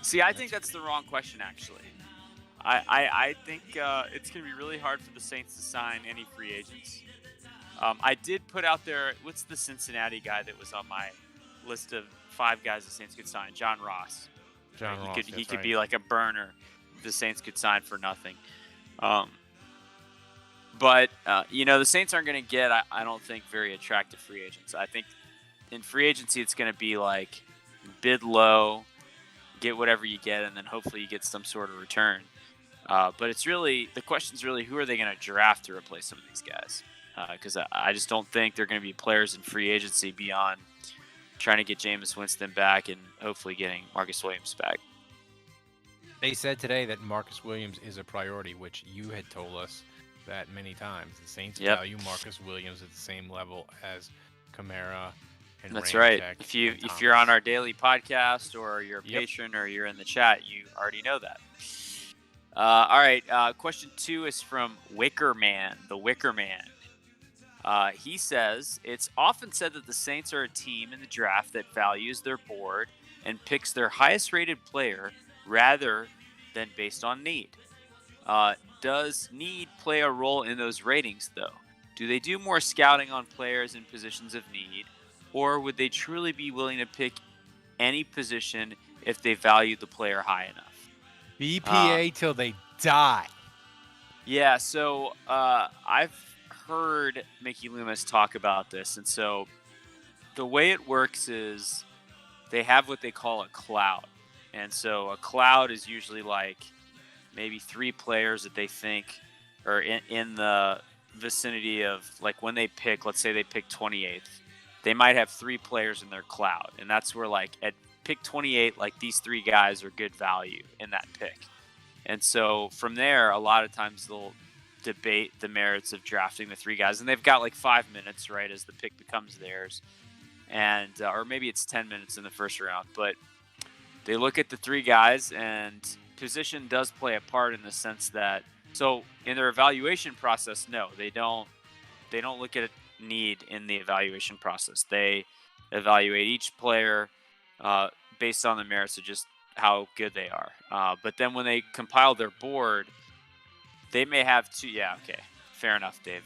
See, I think that's the wrong question, actually. I think it's going to be really hard for the Saints to sign any free agents. I did put out there, what's the Cincinnati guy that was on my list of 5 guys the Saints could sign? John Ross. He could be like a burner the Saints could sign for nothing. But the Saints aren't going to get, I don't think, very attractive free agents. I think in free agency it's going to be like bid low, get whatever you get, and then hopefully you get some sort of return. But it's really, the question's really, who are they going to draft to replace some of these guys? Because I just don't think they're going to be players in free agency beyond trying to get Jameis Winston back and hopefully getting Marcus Williams back. They said today that Marcus Williams is a priority, which you had told us that many times. The Saints value Marcus Williams at the same level as Kamara and That's Ramczyk right. If you're on our daily podcast or you're a patron or you're in the chat, you already know that. All right. Question 2 is from Wicker Man, the Wicker Man. He says, it's often said that the Saints are a team in the draft that values their board and picks their highest rated player rather than based on need. Does need play a role in those ratings, though? Do they do more scouting on players in positions of need, or would they truly be willing to pick any position if they value the player high enough? BPA till they die. Yeah, so I've heard Mickey Loomis talk about this, and so the way it works is they have what they call a cloud. And so a cloud is usually like maybe 3 players that they think are in the vicinity of, like, when they pick, let's say they pick 28th, they might have 3 players in their cloud. And that's where, like, at pick 28, like, these 3 guys are good value in that pick. And so from there, a lot of times they'll debate the merits of drafting the 3 guys. And they've got like 5 minutes, right, as the pick becomes theirs. And or maybe it's 10 minutes in the first round. But they look at the 3 guys, and position does play a part in the sense that, so in their evaluation process, no, they don't look at need in the evaluation process. They evaluate each player based on the merits of just how good they are. But then when they compile their board, they may have 2. Yeah, okay, fair enough, Dave.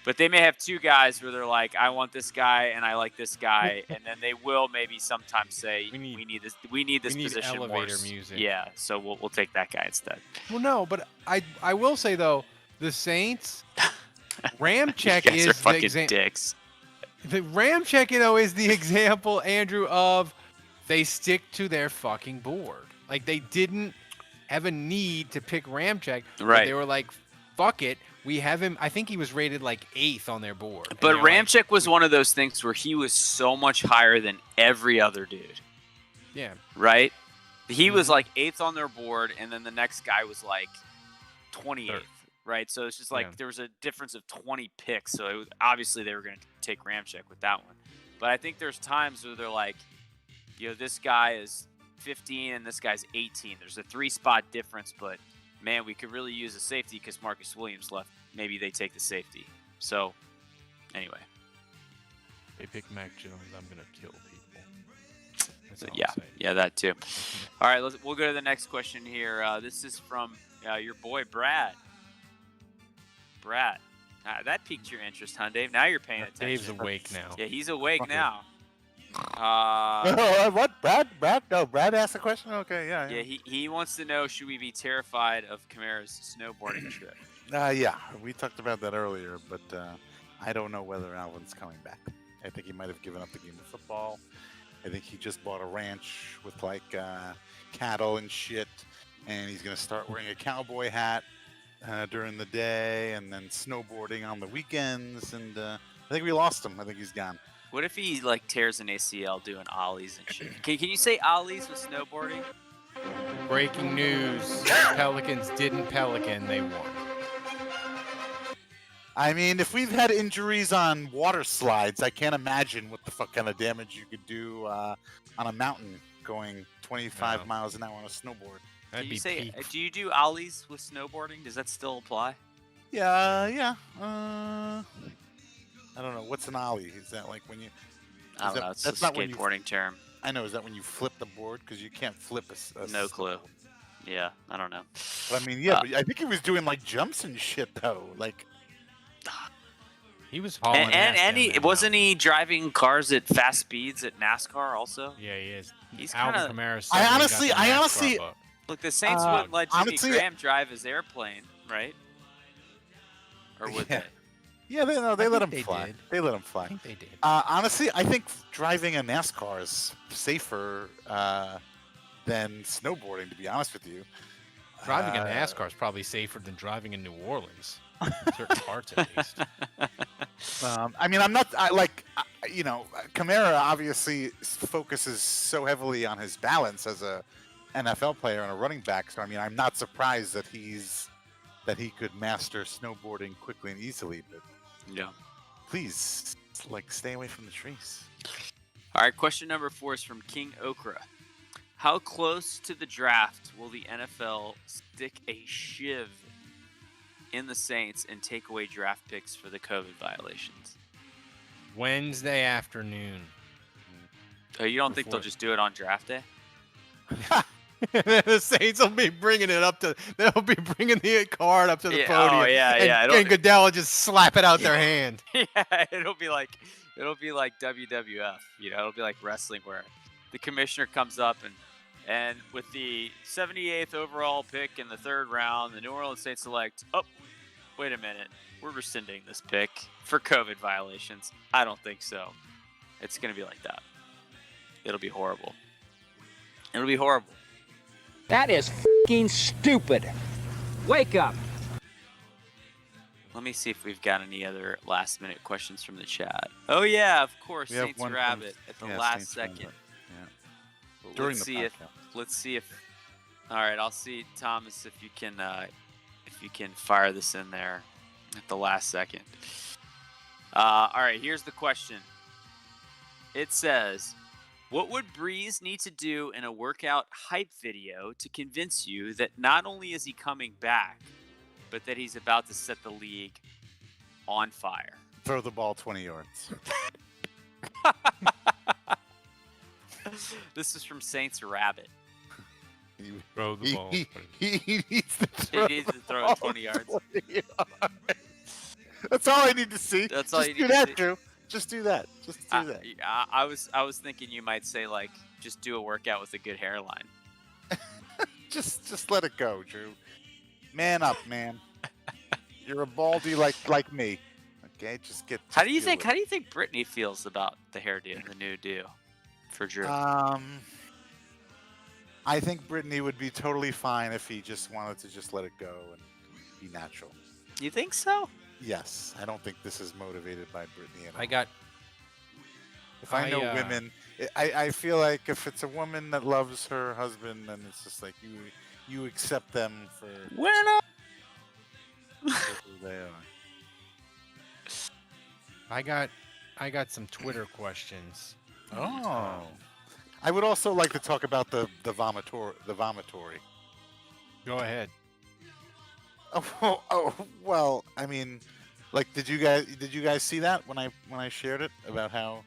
But they may have 2 guys where they're like, I want this guy and I like this guy, and then they will maybe sometimes say, we need this position more. Elevator music. Yeah, so we'll take that guy instead. Well, no, but I will say though, the Saints, Ramczyk is the dicks. The Ramczyk, is the example, Andrew, of they stick to their fucking board. Like, they didn't have a need to pick Ramczyk. Right. They were like, fuck it. We have him. I think he was rated like 8th on their board. But Ramczyk was one of those things where he was so much higher than every other dude. Yeah. Right? He was like 8th on their board, and then the next guy was like 28th. Right? So it's just like there was a difference of 20 picks. So obviously they were going to take Ramczyk with that one. But I think there's times where they're like, this guy is 15 and this guy's 18. There's a 3-spot difference, but man, we could really use a safety because Marcus Williams left. Maybe they take the safety. So, anyway. They pick Mac Jones. I'm gonna kill people. That's all Yeah, I'm saying. yeah, that too. All right, we'll go to the next question here. This is from your boy Brad. Brad, that piqued your interest, huh, Dave? Now you're paying attention. Dave's awake now. Yeah, he's awake now. What? Brad? No, Brad asked the question? Okay, yeah. Yeah, he wants to know, should we be terrified of Kamara's snowboarding trip? Yeah, we talked about that earlier, but I don't know whether Alvin's coming back. I think he might have given up the game of football. I think he just bought a ranch with like cattle and shit, and he's going to start wearing a cowboy hat during the day and then snowboarding on the weekends, and I think we lost him. I think he's gone. What if he like tears an ACL doing ollies and shit? Can you say ollies with snowboarding? Breaking news. Pelicans didn't pelican, they won. I mean, if we've had injuries on water slides, I can't imagine what the fuck kind of damage you could do on a mountain going 25 miles an hour on a snowboard. Can you say, do you do ollies with snowboarding? Does that still apply? Yeah. I don't know. What's an ollie? Is that like when you... I don't know. It's a skateboarding term. I know. Is that when you flip the board? Because you can't flip a no clue. Yeah, I don't know. But I mean, yeah, but I think he was doing like jumps and shit though. Like... He was hauling and he wasn't he driving cars at fast speeds at NASCAR also? Yeah, he is. He's Alvin kind of... Kamara. I honestly... Look, the Saints wouldn't let Jimmy Graham drive his airplane, right? Or would they? Yeah, they let him fly. Did. They let him fly. I think they did. Honestly, I think driving a NASCAR is safer than snowboarding, to be honest with you. Driving a NASCAR is probably safer than driving in New Orleans. Certain parts, at least. I mean, Kamara obviously focuses so heavily on his balance as a NFL player and a running back. So, I mean, I'm not surprised that he could master snowboarding quickly and easily. But yeah, please, stay away from the trees. All right, question number 4 is from King Okra. How close to the draft will the NFL stick a shiv in the Saints and take away draft picks for the COVID violations? Wednesday afternoon. Oh, you don't think they'll just do it on draft day? The Saints will be bringing it up to. They'll be bringing the card up to the podium. Oh yeah, and Goodell will just slap it out their hand. Yeah, it'll be like WWF. It'll be like wrestling where the commissioner comes up and with the 78th overall pick in the 3rd round, the New Orleans Saints select. Oh, wait a minute, we're rescinding this pick for COVID violations. I don't think so. It's gonna be like that. It'll be horrible. It'll be horrible. That is f***ing stupid. Wake up. Let me see if we've got any other last-minute questions from the chat. Oh yeah, of course, Saints Rabbit at the last second. Yeah. During the podcast. Let's see if. All right, I'll see, Thomas, if you can fire this in there at the last second. All right, here's the question. It says, what would Breeze need to do in a workout hype video to convince you that not only is he coming back, but that he's about to set the league on fire? Throw the ball 20 yards. This is from Saints Rabbit. Throw the ball. He needs to throw it 20 yards. 20 yards. That's all I need to see. That's all you need to see. Drew. Just do that. Just do that. I was thinking you might say just do a workout with a good hairline. just let it go, Drew. Man up, man. You're a baldy like me. Okay, just get. How do you think Brittany feels about the hairdo, the new do, for Drew? I think Brittany would be totally fine if he just wanted to just let it go and be natural. You think so? Yes, I don't think this is motivated by Brittany at all. If I know women, I feel like if it's a woman that loves her husband, then it's just like you accept them for who they are. I got some Twitter questions. Oh, I would also like to talk about the vomitory. Go ahead. Well, I mean, like, did you guys see that when I shared it about how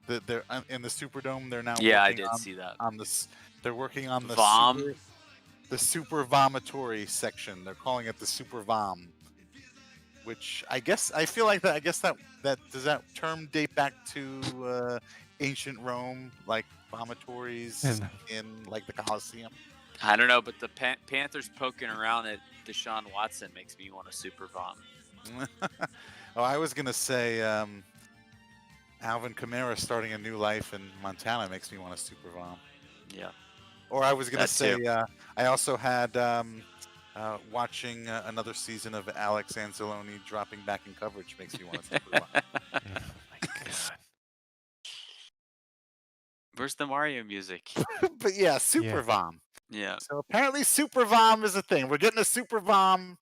they're in the Superdome? They're now Yeah, I working did see that. on this. They're working on the Vom. super vomitory section. They're calling it the super vom, which I feel like that. I guess that does that term date back to ancient Rome, like vomitories in like the Colosseum. I don't know, but the Panthers poking around at Deshaun Watson makes me want a super vom. Oh, I was gonna say Alvin Kamara starting a new life in Montana makes me want a super vom. Yeah. Or I was gonna say too. I also had watching another season of Alex Anzalone dropping back in coverage makes me want a super vom. Oh my god. Where's the Mario music? But yeah, super vom. Yeah. So apparently super vom is a thing. We're getting a super vom.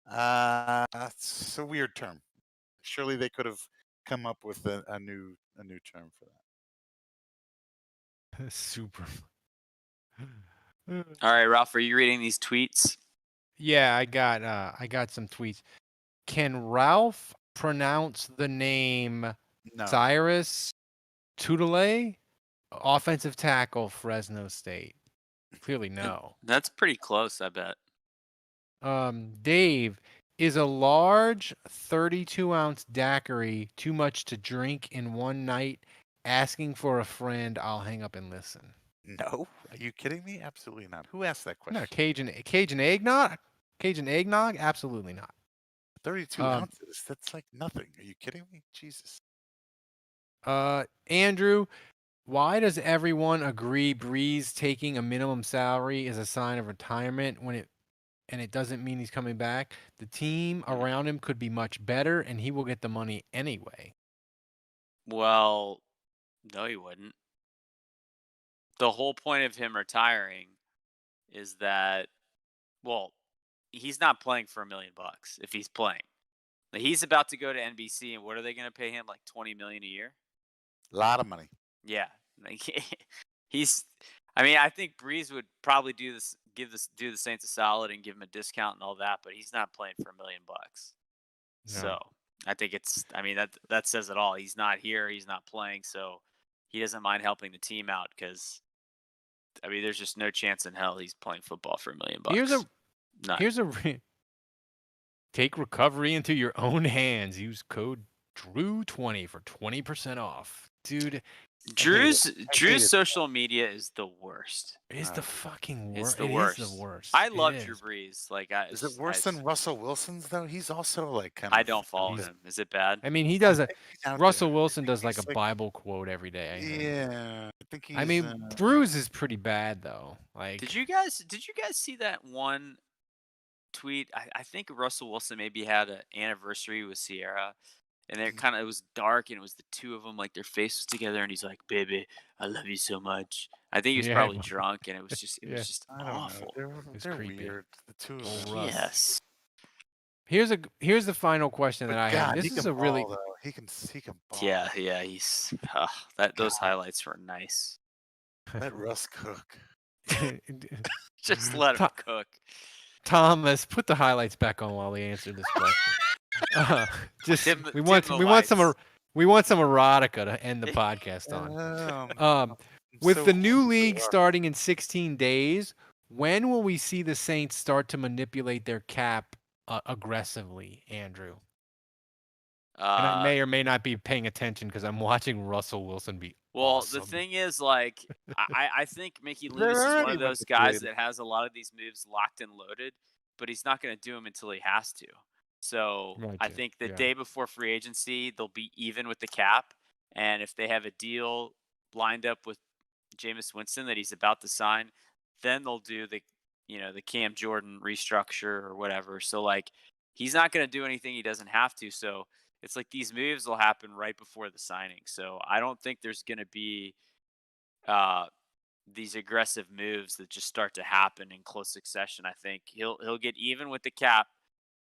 It's a weird term. Surely they could have come up with a new term for that. Super. All right, Ralph, are you reading these tweets? Yeah, I got some tweets. Can Ralph pronounce the name Cyrus Tutele, offensive tackle, Fresno State? Clearly no. That's pretty close, I bet. Dave, is a large 32-ounce daiquiri too much to drink in one night? Asking for a friend, I'll hang up and listen. No, are you kidding me? Absolutely not. Who asked that question? No, Cajun eggnog? Cajun eggnog? Absolutely not. 32 ounces. That's like nothing. Are you kidding me? Jesus. Andrew, why does everyone agree Breeze taking a minimum salary is a sign of retirement and it doesn't mean he's coming back? The team around him could be much better and he will get the money anyway. Well, no, he wouldn't. The whole point of him retiring is that, well, he's not playing for $1 million if he's playing. He's about to go to NBC, and what are they going to pay him? Like $20 million a year? A lot of money. Yeah, I mean, I think Breeze would probably do the Saints a solid and give him a discount and all that, but he's not playing for $1 million. No. So I think that says it all. He's not here. He's not playing, so he doesn't mind helping the team out because, I mean, there's just no chance in hell he's playing football for $1 million. Take recovery into your own hands. Use code Drew20 for 20% off, dude. Drew's social media is the worst. It's the fucking worst. It's the worst. Is the worst. I love Drew Brees. Is it worse than Russell Wilson's though? He's also like kind of. I don't follow him. Is it bad? I mean, he does Russell Wilson does like a Bible quote every day. Yeah, I think he's. I mean, Drew's is pretty bad though. Like, did you guys see that one tweet? I think Russell Wilson maybe had an anniversary with Sierra. And it was dark, and it was the two of them, like their faces together, and he's like, "Baby, I love you so much." I think he was probably drunk, and it was just awful. They're weird. The two of them. Yes. Here's the final question that I have. This is a really he can ball. Yeah, he's those highlights were nice. Let Russ cook. Just let him cook. Thomas, put the highlights back on while we answer this question. We want some erotica to end the podcast on. With the new league starting in 16 days, when will we see the Saints start to manipulate their cap aggressively, Andrew? And I may or may not be paying attention because I'm watching Russell Wilson be awesome. The thing is, like, I think Mickey Lewis is one of those guys that has a lot of these moves locked and loaded, but he's not going to do them until he has to. So I think the day before free agency, they'll be even with the cap. And if they have a deal lined up with Jameis Winston that he's about to sign, then they'll do the Cam Jordan restructure or whatever. So, like, he's not going to do anything he doesn't have to. So it's like these moves will happen right before the signing. So I don't think there's going to be these aggressive moves that just start to happen in close succession. I think he'll get even with the cap.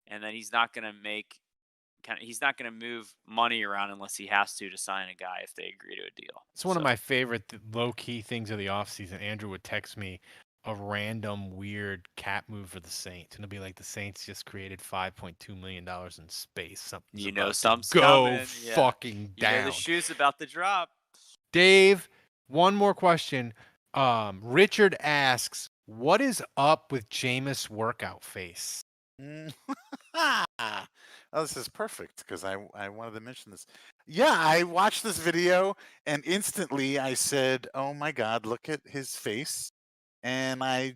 And then he's not going to move money around unless he has to sign a guy if they agree to a deal. It's one of my favorite low-key things of the offseason. Andrew would text me, a random weird cap move for the Saints. And it'll be like the Saints just created $5.2 million in space. Something's about to something's go coming. fucking down. The shoe's about to drop. Dave, one more question. Richard asks, what is up with Jameis workout face? Oh, this is perfect because I wanted to mention this. Yeah, I watched this video and instantly I said, "Oh my God, look at his face!" And I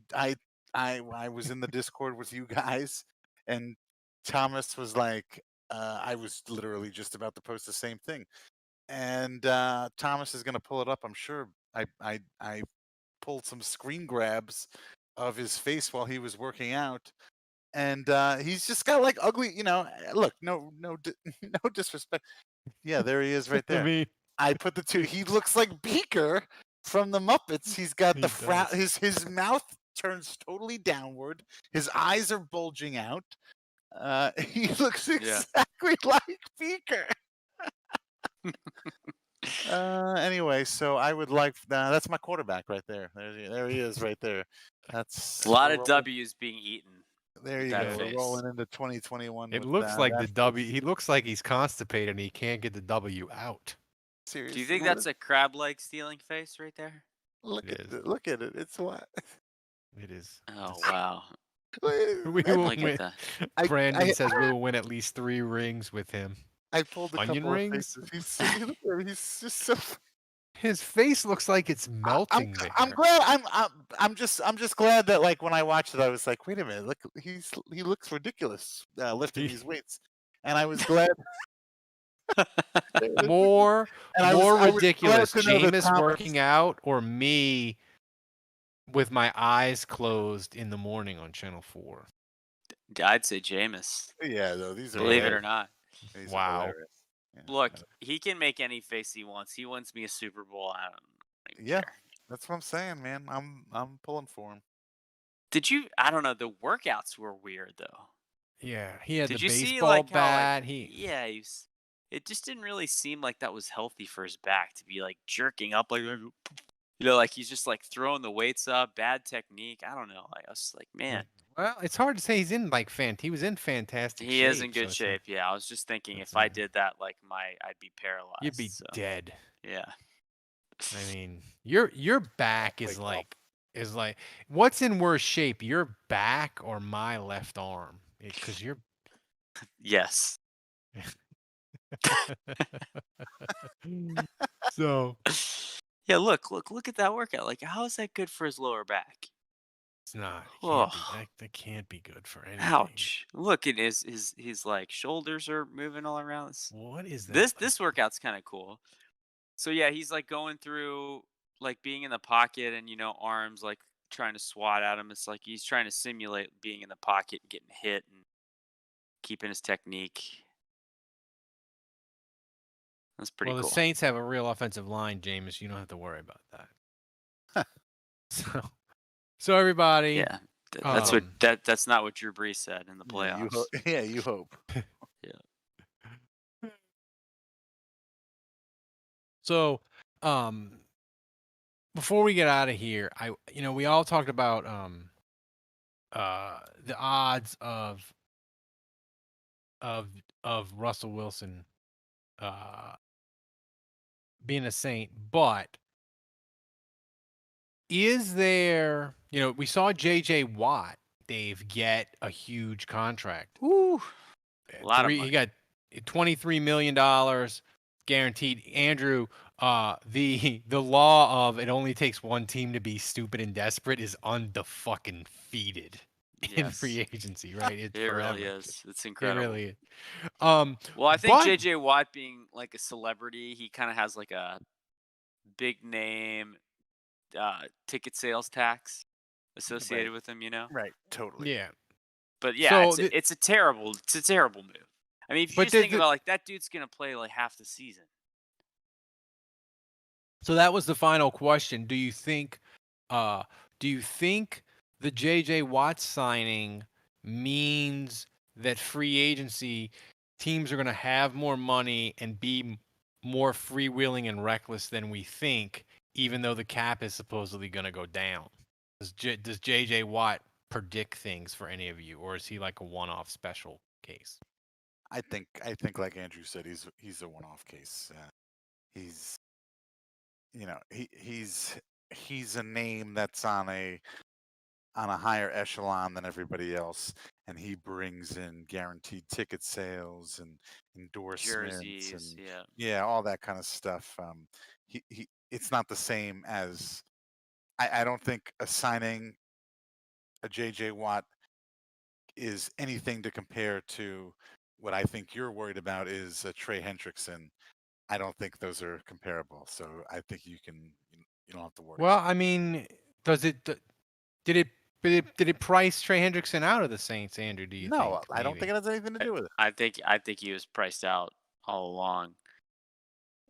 was in the Discord with you guys, and Thomas was like, I was literally just about to post the same thing, and Thomas is gonna pull it up. I'm sure. I pulled some screen grabs of his face while he was working out, and he's just got like ugly, look, no no disrespect. Yeah, there he is right I there. mean, I put the two. He looks like Beaker from the Muppets. He's got He the does. his mouth turns totally downward. His eyes are bulging out. He looks exactly like Beaker. Anyway, so I would like that's my quarterback right there. There he is right there. That's a lot of W's being eaten. There you go. We're rolling into 2021. It with looks like that the W. He looks like he's constipated and he can't get the W out. Seriously, do you think that's a crab leg stealing face right there? Look at it. Look at it. It's what? It is. Oh wow. We will Look win. at that. Brandon says we will win at least 3 rings with him. I pulled a Onion couple rings. of faces. He's just so. His face looks like it's melting there. I'm glad. I'm just glad that like when I watched it, I was like, wait a minute, look, he looks ridiculous lifting these weights, and I was glad. more ridiculous. Jameis working comments. out or me with my eyes closed in the morning on Channel 4. I'd say Jameis. Yeah, though these are believe it or not. Wow. Yeah, look, he can make any face he wants. He wants me a Super Bowl. I don't even care. That's what I'm saying, man. I'm pulling for him. I don't know. The workouts were weird though. Yeah, he had Did the you baseball see, like, bat. It just didn't really seem like that was healthy for his back to be like jerking up like like he's just like throwing the weights up, bad technique. I don't know. I was like, man. Well, it's hard to say. He's in like he was in fantastic shape. He is in good shape. Yeah, I was just thinking if I did that, like I'd be paralyzed. You'd be dead. Yeah. I mean, your back is like what's in worse shape, your back or my left arm? Because you're yes. So yeah, look at that workout. Like, how is that good for his lower back? It's not. That can't be good for anything. Ouch! Look at his like shoulders are moving all around. What is that? This workout's kind of cool. So yeah, he's like going through like being in the pocket and arms like trying to swat at him. It's like he's trying to simulate being in the pocket and getting hit and keeping his technique. That's pretty cool. Well, the Saints have a real offensive line, Jameis. You don't have to worry about that. So everybody. Yeah, that's not what Drew Brees said in the playoffs. You hope. Yeah. So, before we get out of here, we all talked about the odds of Russell Wilson being a Saint, but is there, we saw J.J. Watt, Dave, get a huge contract. Ooh, a lot of money. He got $23 million guaranteed. Andrew, the law of it only takes one team to be stupid and desperate is undefeated in free agency, right? It really is. It's incredible. It really is. Well, I think J.J. Watt being like a celebrity, he kind of has like a big name ticket sales tax associated with him, Right, totally. Yeah. But yeah, so it's a terrible move. I mean, if you just think about like that dude's gonna play like half the season. So that was the final question. Do you think the J.J. Watt signing means that free agency teams are going to have more money and be more freewheeling and reckless than we think, even though the cap is supposedly going to go down? Does JJ Watt predict things for any of you, or is he like a one-off special case? I think like Andrew said, he's a one-off case. He's he's a name that's on a higher echelon than everybody else, and he brings in guaranteed ticket sales and endorsements jerseys, and all that kind of stuff. He it's not the same as I don't think assigning a JJ Watt is anything to compare to what I think you're worried about is a Trey Hendrickson. I don't think those are comparable. So I think you don't have to worry. Well, I mean, did it price Trey Hendrickson out of the Saints, Andrew? Do you think? No, I don't think it has anything to do with it. I think he was priced out all along.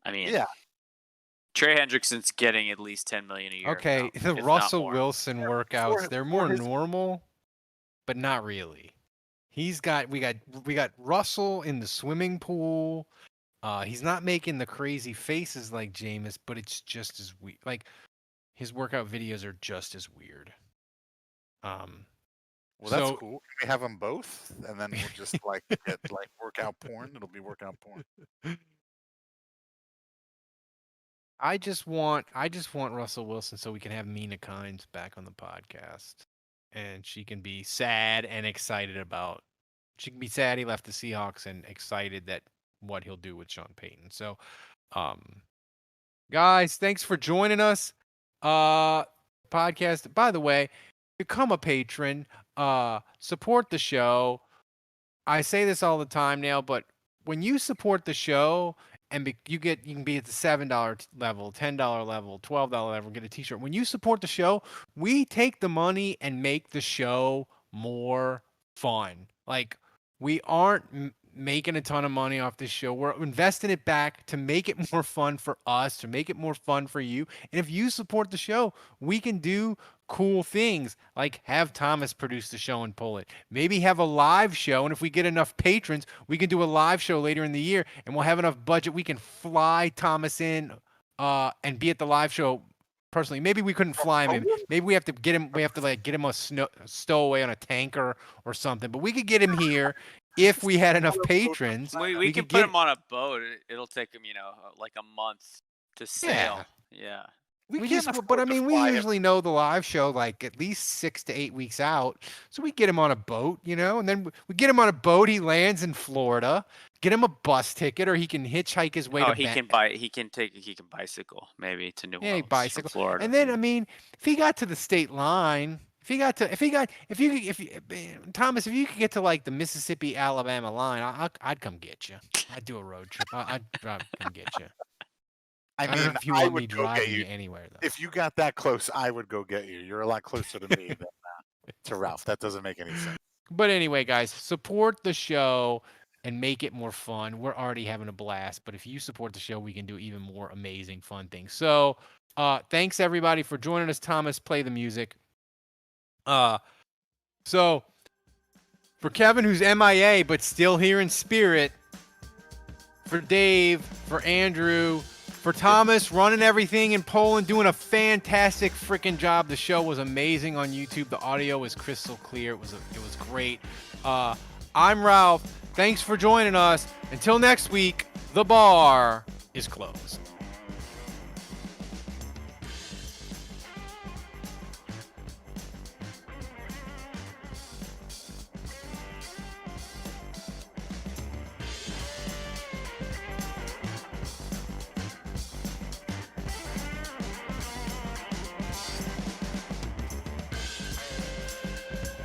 I mean, Trey Hendrickson's getting at least $10 million a year. Okay, now, the Russell Wilson workouts, they're more normal, but not really. We got Russell in the swimming pool. He's not making the crazy faces like Jameis, but it's just as weird. Like his workout videos are just as weird. Well, that's cool. Can we have them both, and then we'll just like get like workout porn? It'll be workout porn. I just want Russell Wilson so we can have Mina Kimes back on the podcast, and she can be sad and excited about. She can be sad he left the Seahawks and excited that what he'll do with Sean Payton. So, guys, thanks for joining us. Podcast. By the way, become a patron. Support the show. I say this all the time now, but when you support the show and you can be at the $7 level, $10 level, $12 level, get a t-shirt. When you support the show, we take the money and make the show more fun. Like, we aren't making a ton of money off this show. We're investing it back to make it more fun for us, to make it more fun for you. And if you support the show, we can do cool things like have Thomas produce the show and pull it. Maybe have a live show, and if we get enough patrons, we can do a live show later in the year, and we'll have enough budget we can fly Thomas in and be at the live show personally. Maybe we couldn't fly him in. Maybe we have to get him a stowaway on a tanker or something, but we could get him here if we had enough patrons. We can put him on a boat. It'll take him, like a month to sail. Yeah. We usually know the live show like at least 6 to 8 weeks out. So we get him on a boat, and then we get him on a boat. He lands in Florida. Get him a bus ticket, or he can hitchhike his way to. He can bicycle maybe to New Orleans. Bicycle. From Florida. And then if he got to the state line, Thomas, if you could get to like the Mississippi Alabama line, I'd come get you. I'd do a road trip. I'd come get you. I don't know if you want me driving you anywhere, though. If you got that close, I would go get you. You're a lot closer to me than to Ralph. That doesn't make any sense. But anyway, guys, support the show and make it more fun. We're already having a blast, but if you support the show, we can do even more amazing, fun things. So, thanks everybody for joining us. Thomas, play the music. So for Kevin, who's MIA but still here in spirit, for Dave, for Andrew, for Thomas, running everything in Poland, doing a fantastic freaking job. The show was amazing on YouTube. The audio was crystal clear. It was great. I'm Ralph. Thanks for joining us. Until next week, the bar is closed.